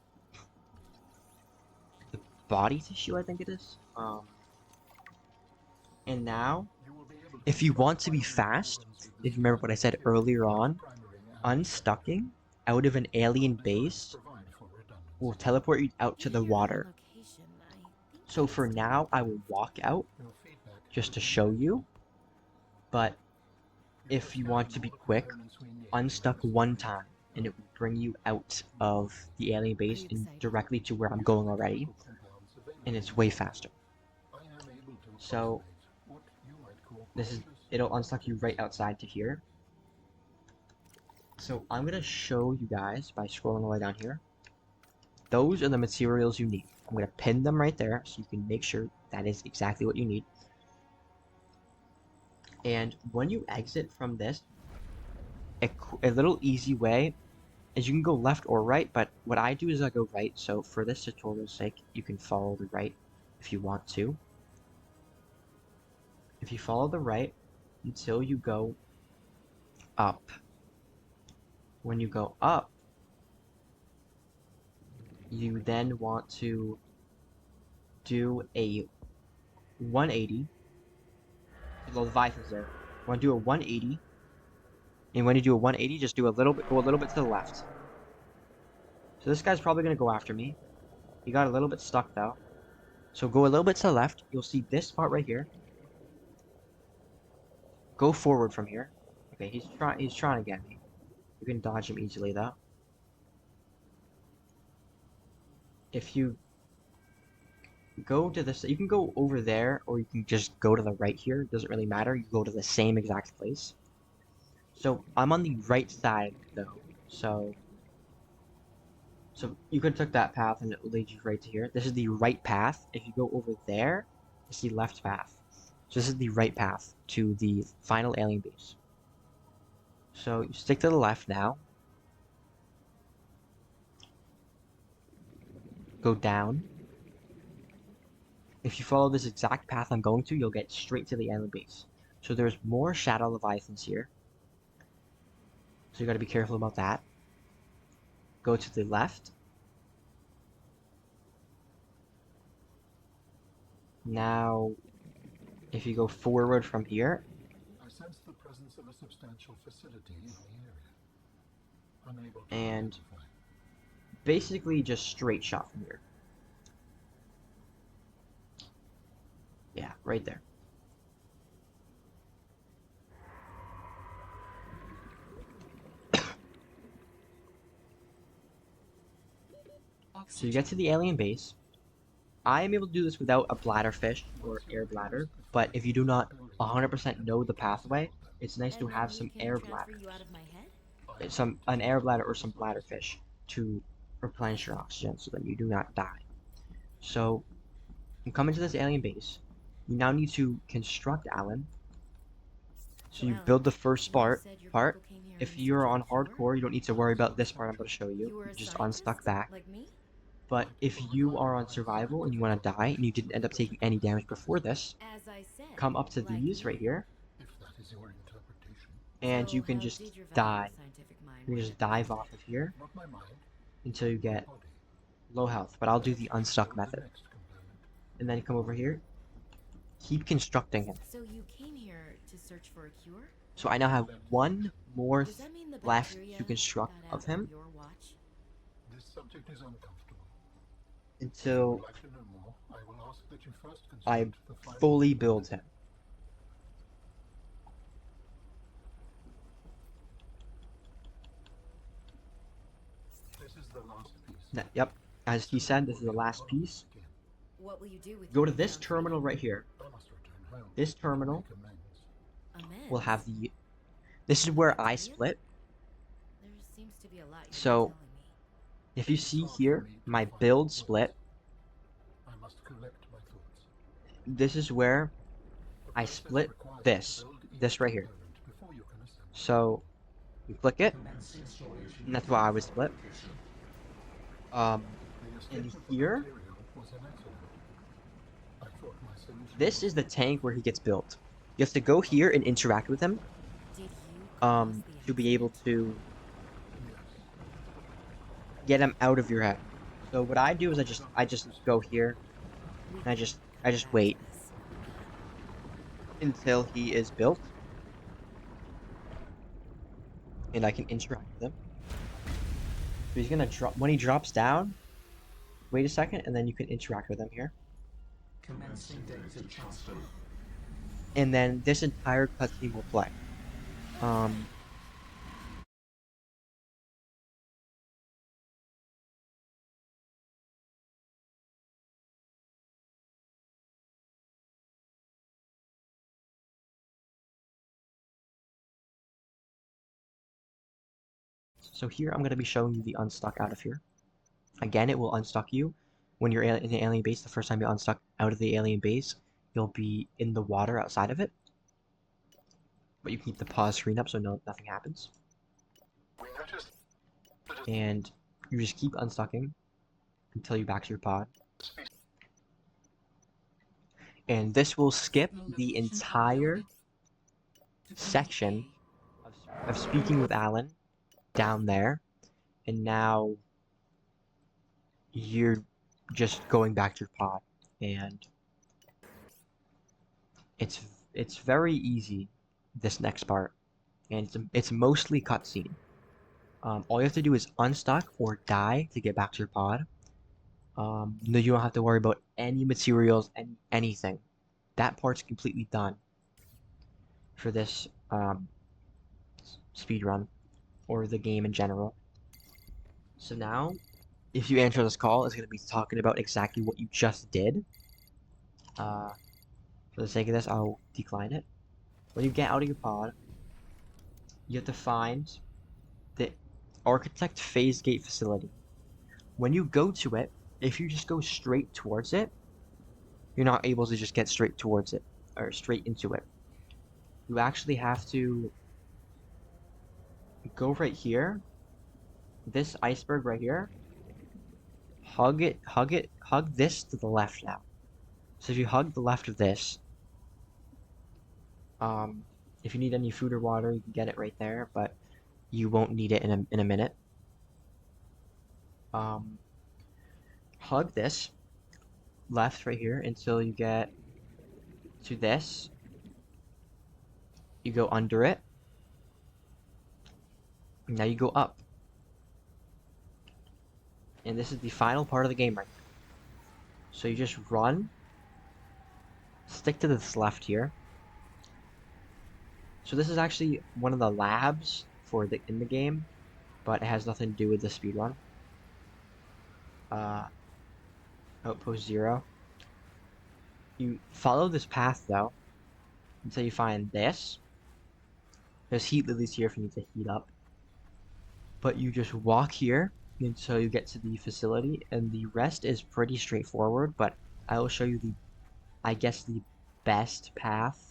The body tissue, I think it is. And now, if you want to be fast, if you remember what I said earlier on, unstucking out of an alien base will teleport you out to the water. So for now, I will walk out just to show you, but if you want to be quick, unstuck one time and it will bring you out of the alien base and directly to where I'm going already, and it's way faster. So it'll unstuck you right outside to here. So I'm gonna show you guys by scrolling all the way down here. Those are the materials you need. I'm gonna pin them right there so you can make sure that is exactly what you need. And when you exit from this, a little easy way is you can go left or right, but what I do is I go right, so for this tutorial's sake, you can follow the right if you want to. If you follow the right until you go up. When you go up, you then want to do a 180. The Leviathan's there. You want to do a 180. And when you do a 180, just do go a little bit to the left. So this guy's probably going to go after me. He got a little bit stuck though. So go a little bit to the left. You'll see this part right here. Go forward from here. Okay, he's trying to get me. You can dodge him easily though. If you go to this. You can go over there, or you can just go to the right here. It doesn't really matter. You go to the same exact place. So I'm on the right side though. So you could have took that path and it would lead you right to here. This is the right path. If you go over there, it's the left path. So this is the right path to the final alien base. So you stick to the left now. Go down. If you follow this exact path I'm going to, you'll get straight to the alien base. So there's more shadow leviathans here. So you gotta be careful about that. Go to the left. Now, if you go forward from here, I sense the presence of a substantial facility in the area. Unable to and identify. basically just straight shot from here. Yeah, right there. So you get to the alien base. I am able to do this without a bladderfish or air bladder, but if you do not 100% know the pathway, it's nice to And then have we some can air transfer you bladders. out of my head? An air bladder or some bladderfish to replenish your oxygen so that you do not die. So you come into this alien base. You now need to construct Alan. So you Alan, build the first you said your part. people came here If in you're search of on a cure? hardcore, you don't need to worry about this part I'm going to show you. You were a Just scientist, unstuck back. like me? But if you are on survival and you want to die and you didn't end up taking any damage before this, As I said, come up to like these right me. here, If that is your interpretation. and So you can how just did your valuable die. scientific mind You work just it dive out? off of here Not my mind, until you my get body. low health. But I'll do the unstuck Build method. the next component. And then come over here. Keep constructing him. So you came here to search for a cure? So I now have one more Does that mean the left bacteria to construct got of out on him your watch? This subject is uncomfortable. If you until would like to know more, I will ask that you first I consult the final fully component. build him. This is the last piece. Yep, as he said, this is the last piece. What will you do with Go your to this newfound terminal freedom? right here. I must return home. This terminal Make amends. Amends? will have the... This is where I split. There seems to be a lot you're So, not telling me. if you see here, my build split, I must collect my thoughts. this is where The I process split requires you to this. build each This right here. component before you can assemble. So, you click it, and that's why I was split. The And escape of the here, bacteria was an accident. I thought my solution this was is the tank where he gets built. You have to go here and interact with him, Did you cause the to be able accident? to yes. get him out of your head. So what I do is I just go here, We and can I come just back to wait this. until he is built, and I can interact with him. So he's gonna drop when he drops down. Wait a second, and then you can interact with him here. Commencing data transfer. And then this entire cutscene will play. So here I'm gonna be showing you the unstuck out of here. Again, it will unstuck you when you're in the alien base. The first time you unstuck out of the alien base, you'll be in the water outside of it. But you can keep the pause screen up so nothing happens. We noticed that And you just keep unstucking until you back to your pod. And this will skip the entire section of speaking with Alan down there. And now you're just going back to your pod. And it's very easy, this next part. And it's mostly cutscene. All you have to do is unstuck or die to get back to your pod. No, you don't have to worry about any materials, anything. That part's completely done for this speed run, or the game in general. So now, if you answer this call, it's going to be talking about exactly what you just did. For the sake of this, I'll decline it. When you get out of your pod, you have to find the Architect Phase Gate facility. When you go to it, if you just go straight towards it, you're not able to just get straight towards it, or straight into it. You actually have to go right here, this iceberg right here, hug this to the left now. So if you hug the left of this, if you need any food or water, you can get it right there, but you won't need it in a minute. Hug this left right here until you get to this. You go under it. Now you go up. And this is the final part of the game right now. So you just run. Stick to this left here. So this is actually one of the labs in the game, but it has nothing to do with the speedrun. Outpost 0. You follow this path though until you find this. There's heat lilies here if you need to heat up. But you just walk here until you get to the facility, and the rest is pretty straightforward, but I will show you I guess the best path.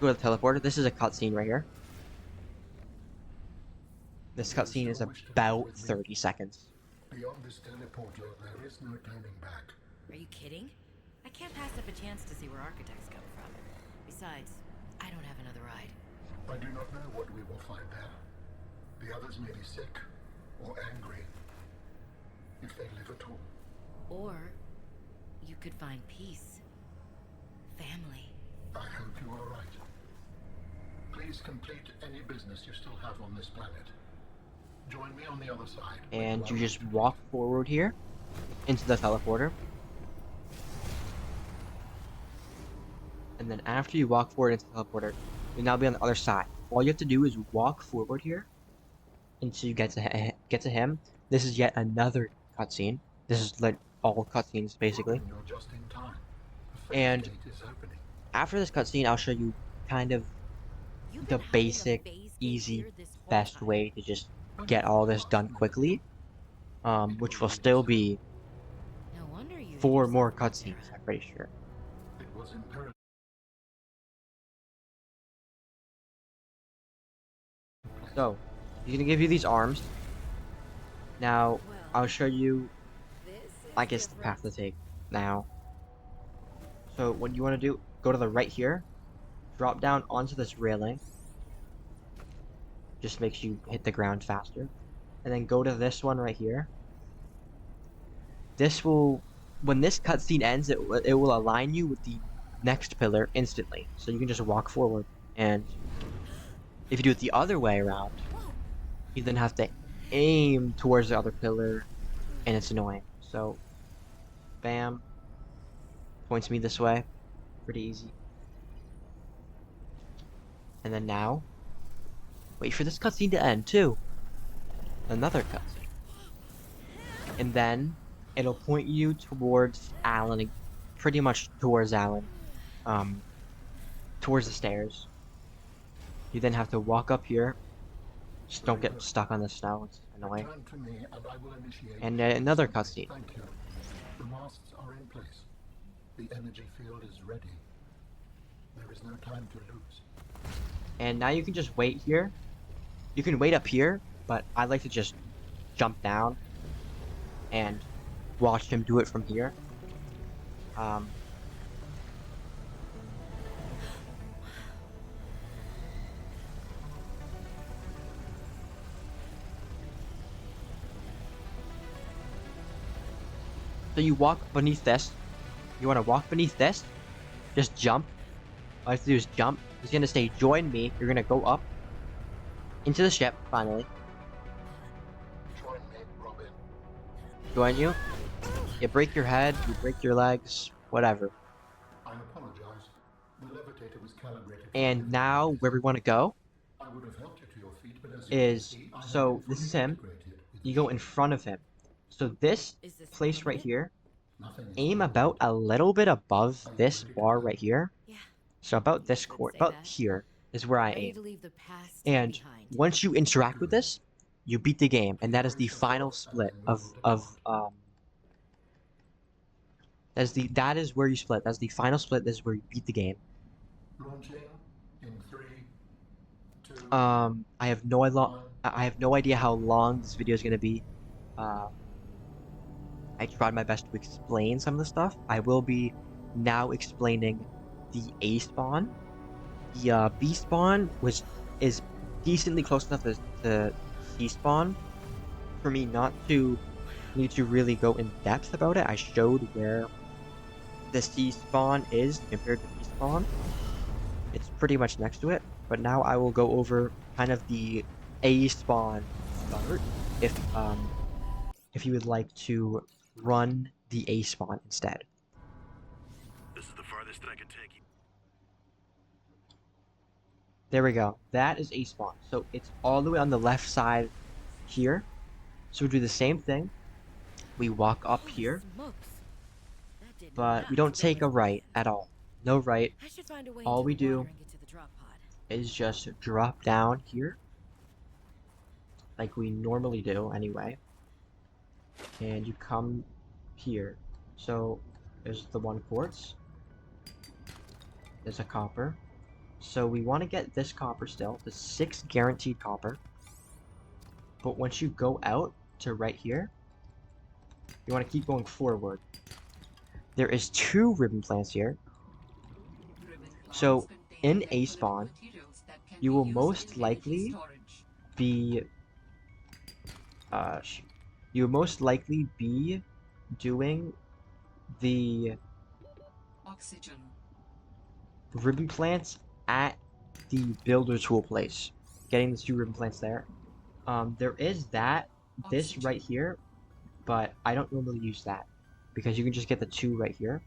Go to the teleporter. This is a cutscene right here. This cutscene is about 30 seconds. Beyond this teleporter, there is no turning back. Are you kidding? I can't pass up a chance to see where architects come from. Besides, I don't have another ride. I do not know what we will find there. The others may be sick or angry, if they live at all. Or you could find peace. Family. I hope you are right. Please complete any business you still have on this planet. Join me on the other side. And you just walk forward here into the teleporter. And then after you walk forward into the teleporter, you'll now be on the other side. All you have to do is walk forward here until you get to him. This is yet another cutscene. This is like all cutscenes basically. You're just in time. The And phase gate is opening. after this cutscene, I'll show you kind of You've the been hiding a basic, phase gate easy, here this whole best time. way to just get all this done quickly. Which will still be No wonder you 4 hid more yourself out cutscenes, there. I'm pretty sure. It was imperative. So, he's gonna give you these arms. Now, Well, I'll show you, this is I guess, the different. path to take now. So, what you want to do, go to the right here, drop down onto this railing. Just makes you hit the ground faster. And then go to this one right here. This will, when this cutscene ends, it will align you with the next pillar instantly. So you can just walk forward. And if you do it the other way around, you then have to aim towards the other pillar, and it's annoying. So, bam, points me this way. Pretty easy. And then now, wait for this cutscene to end too. Another cutscene. And then it'll point you towards Alan, pretty much towards Alan, towards the stairs. You then have to walk up here. Just don't get stuck on the snow, it's annoying. Return to me and I will initiate. And another cutscene. Thank you. The masts are in place. The energy field is ready. There is no time to lose. And now you can just wait here. You can wait up here, but I like to just jump down and watch him do it from here. So you walk beneath this. You want to walk beneath this. Just jump. All you have to do is jump. He's going to say, join me. You're going to go up. Into the ship, finally. Join me, Robin. Join you. You break your head, you break your legs, whatever. I apologize. The levitator was calibrated. And now, where we want to go I would have helped you to your feet, but as you can is, see, I have so been this fully is him. integrated with You the go in ship. front of him. So this Is this place right permanent? here, Nothing is aim permanent. about a little bit above Are you this ready to bar go? right here. Yeah. So about You this could court, say about that. here is where I Ready aim. to leave the past And behind. once you interact with Good. this, you beat the game, and that is the Brace final yourself, and split then we will depart. that is where you split. That's the final split. This is where you beat the game. Launching in 3, 2, I have no one. I have no idea how long this video is gonna be. I tried my best to explain some of the stuff. I will be now explaining the A spawn. The B spawn is decently close enough to C spawn for me not to need to really go in depth about it. I showed where the C spawn is compared to B spawn. It's pretty much next to it, but now I will go over kind of the A spawn start if you would like to run the A spawn instead. This is the farthest I can take you. There we go. That is A spawn. So it's all the way on the left side here. So we do the same thing. We walk up Holy here, smokes. That did but we not don't go take as a right planned. at all. No right. I should find a way All into we the water do and get to the drop pod. is just drop down here, like we normally do anyway. And you come here. So there's the 1 quartz. There's a copper. So we want to get this copper still, the 6 guaranteed copper. But once you go out to right here, you want to keep going forward. There is 2 ribbon plants here. Ribbon plants So contain in electrolytic A spawn, materials that can you be will used most in energy likely storage. be you will most likely be doing the Oxygen. ribbon plants at the builder tool place, getting the 2 ribbon plants there. There is this Oxygen. right here, but I don't normally use that because you can just get the 2 right here.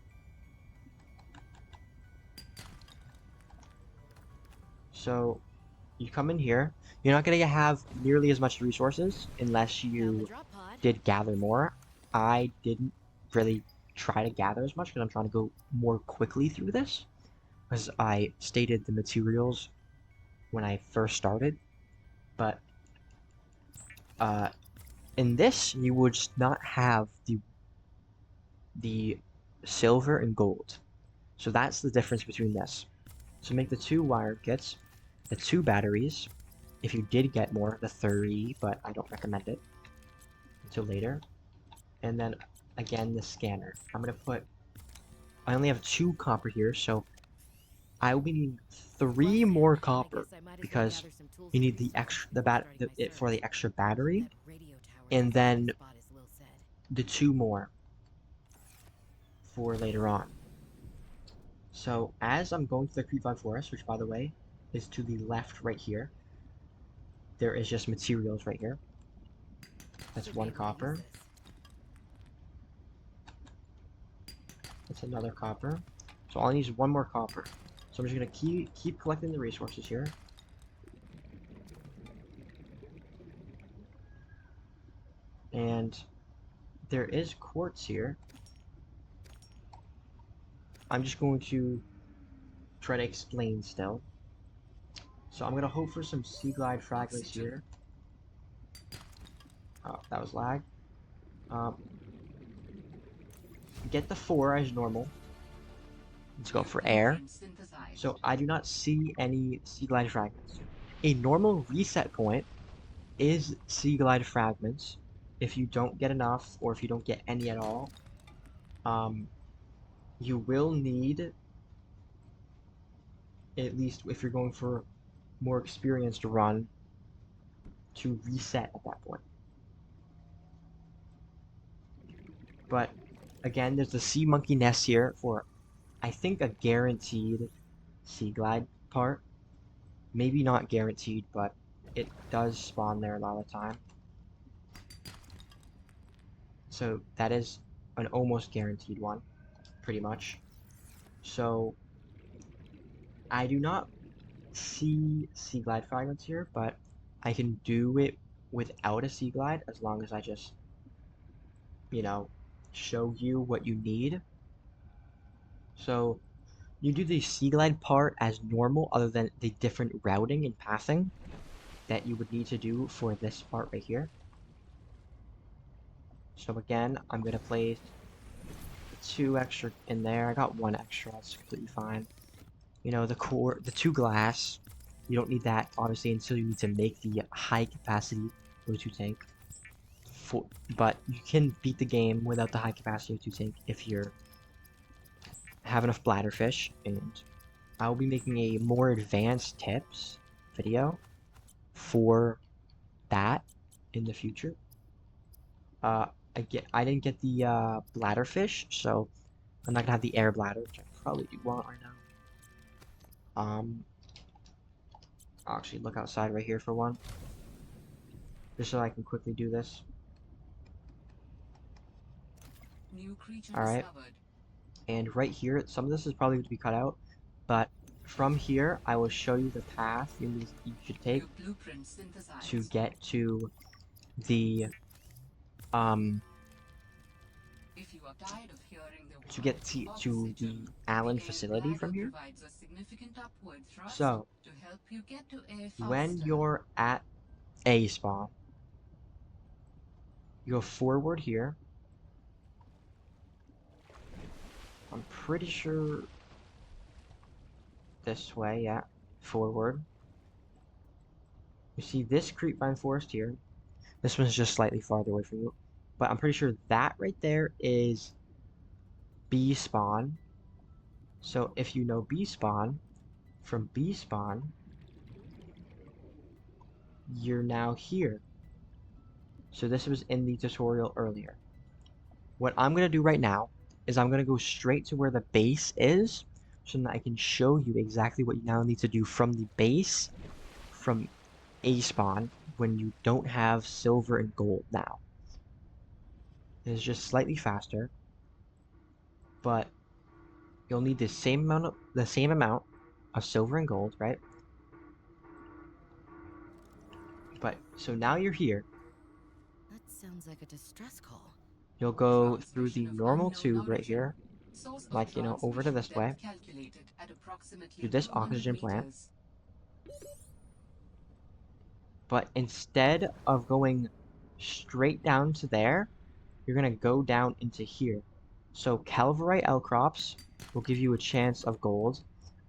So you come in here, you're not gonna have nearly as much resources unless Found the you drop pod. did gather more. I didn't really try to gather as much because I'm trying to go more quickly through this, because I stated the materials when I first started. But in this, you would just not have the silver and gold. So that's the difference between this. So make the 2 wire kits, the 2 batteries. If you did get more, the 30, but I don't recommend it until later. And then again, the scanner. I only have 2 copper here, so I will be needing 3 more copper because you need the extra for the extra battery, and then the 2 more for later on. So as I'm going to the creepvine forest, which by the way is to the left right here, there is just materials right here. That's 1 copper. That's another copper. So all I need is 1 more copper. So I'm just gonna keep collecting the resources here. And there is quartz here. I'm just going to try to explain still. So I'm gonna hope for some sea glide fragments here. Oh, that was lag. Get the 4 as normal. Let's go for air. Hydrogen synthesized. So I do not see any sea glide fragments. A normal reset point is sea glide fragments. If you don't get enough, or if you don't get any at all, you will need, at least if you're going for more experienced run, to reset at that point. But again, there's the sea monkey nest here for, I think, a guaranteed sea glide part. Maybe not guaranteed, but it does spawn there a lot of the time. So that is an almost guaranteed one, pretty much. So I do not see Sea Glide fragments here, but I can do it without a Sea Glide as long as I just, you know, show you what you need. So you do the Sea Glide part as normal, other than the different routing and pathing that you would need to do for this part right here. So again, I'm gonna place 2 extra in there. I got 1 extra, that's completely fine. You know, the 2 glass, you don't need that obviously until you need to make the high capacity O2 tank. But you can beat the game without the high capacity O2 tank if you're have enough bladderfish, and I'll be making a more advanced tips video for that in the future. I didn't get the bladderfish, so I'm not gonna have the air bladder, which I probably do want right now. I'll actually look outside right here for one, just so I can quickly do this. New creature Alright. discovered. And right here, some of this is probably going to be cut out, but from here, I will show you the path you should take New blueprint synthesized. to get to the If you are tired of hearing the to word get to the oxygen, Allen the air facility from bladder here. provides a significant upward thrust So to help you get to air when faster. you're at A spawn, you go forward here. I'm pretty sure this way, yeah, forward. You see this creepvine forest here. This one's just slightly farther away from you, but I'm pretty sure that right there is B spawn. So if you know B spawn, from B spawn, you're now here. So this was in the tutorial earlier. What I'm gonna do right now is I'm gonna go straight to where the base is, so that I can show you exactly what you now need to do from the base, from A spawn, when you don't have silver and gold now. It's just slightly faster, but you'll need the same amount of silver and gold, right? But so now you're here. That sounds like a distress call. You'll go through the Transmission of normal unknown tube right origin. here, Source of like, you know, over to transmission this way. depth calculated at approximately Do this 200 oxygen plant. meters. But instead of going straight down to there, you're gonna go down into here. So Calvarite outcrops will give you a chance of gold.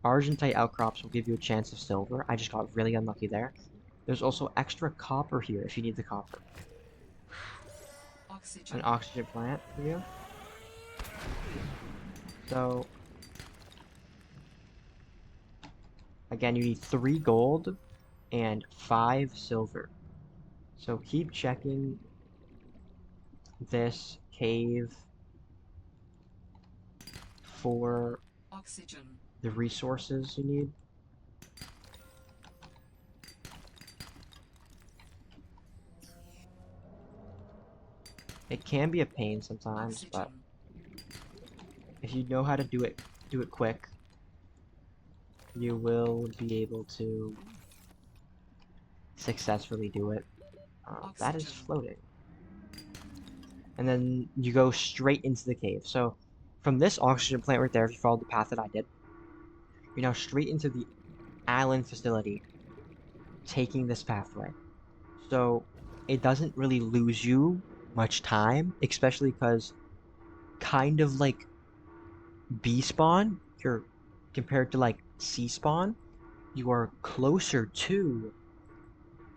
Argentite outcrops will give you a chance of silver. I just got really unlucky there. There's also extra copper here if you need the copper. Oxygen. An oxygen plant for you. So again, you need 3 gold and 5 silver. So keep checking this cave for Oxygen. the resources you need. It can be a pain sometimes, but Oxygen. if you know how to do it quick, you will be able to successfully do it. That is Oxygen. floating. And then you go straight into the cave. So from this oxygen plant right there, if you follow the path that I did, you're now straight into the Allen facility, taking this pathway. So it doesn't really lose you much time, especially because kind of like B spawn, you're compared to like C spawn, you are closer to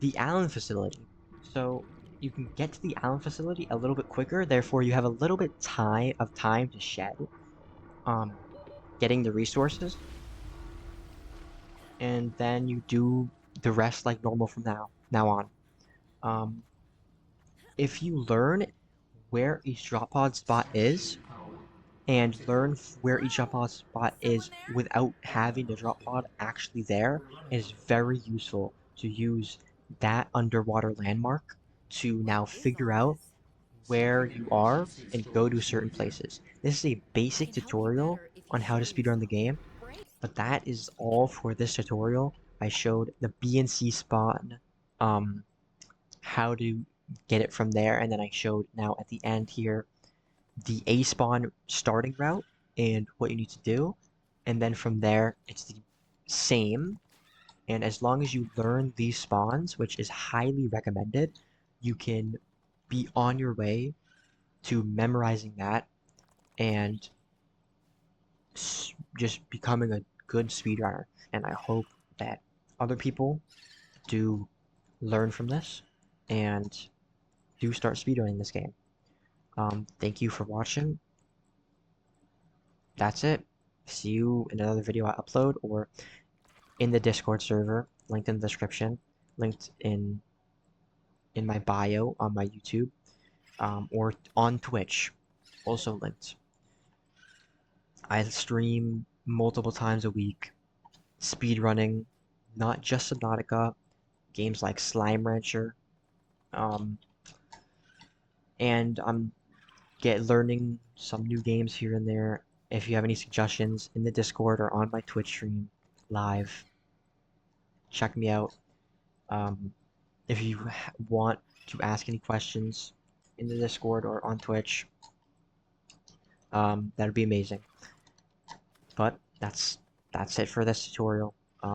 the Allen facility. So you can get to the Allen facility a little bit quicker, therefore you have a little bit of time to shed getting the resources. And then you do the rest like normal from now on. If you learn where each drop pod spot is, and learn where each drop pod spot is without having the drop pod actually there, it is very useful to use that underwater landmark to What now is figure all out this? where Secret you are emergency and go to storage certain unit. places. This is a I basic can help you tutorial better if you on how show to speedrun the yourself. game, Great. but that is all for this tutorial. I showed the B and C spawn, um, how to get it from there, and then I showed now at the end here the A spawn starting route and what you need to do, and then from there it's the same. And as long as you learn these spawns, which is highly recommended, you can be on your way to memorizing that and just becoming a good speedrunner. And I hope that other people do learn from this and do start speedrunning this game. Thank you for watching. That's it. See you in another video I upload or in the Discord server, linked in the description, linked in my bio on my YouTube, or on Twitch, also linked. I stream multiple times a week, speedrunning, not just Subnautica, games like Slime Rancher, um, and I'm learning some new games here and there. If you have any suggestions in the Discord or on my Twitch stream live, check me out. Um, if you want to ask any questions in the Discord or on Twitch, that'd be amazing. But that's it for this tutorial.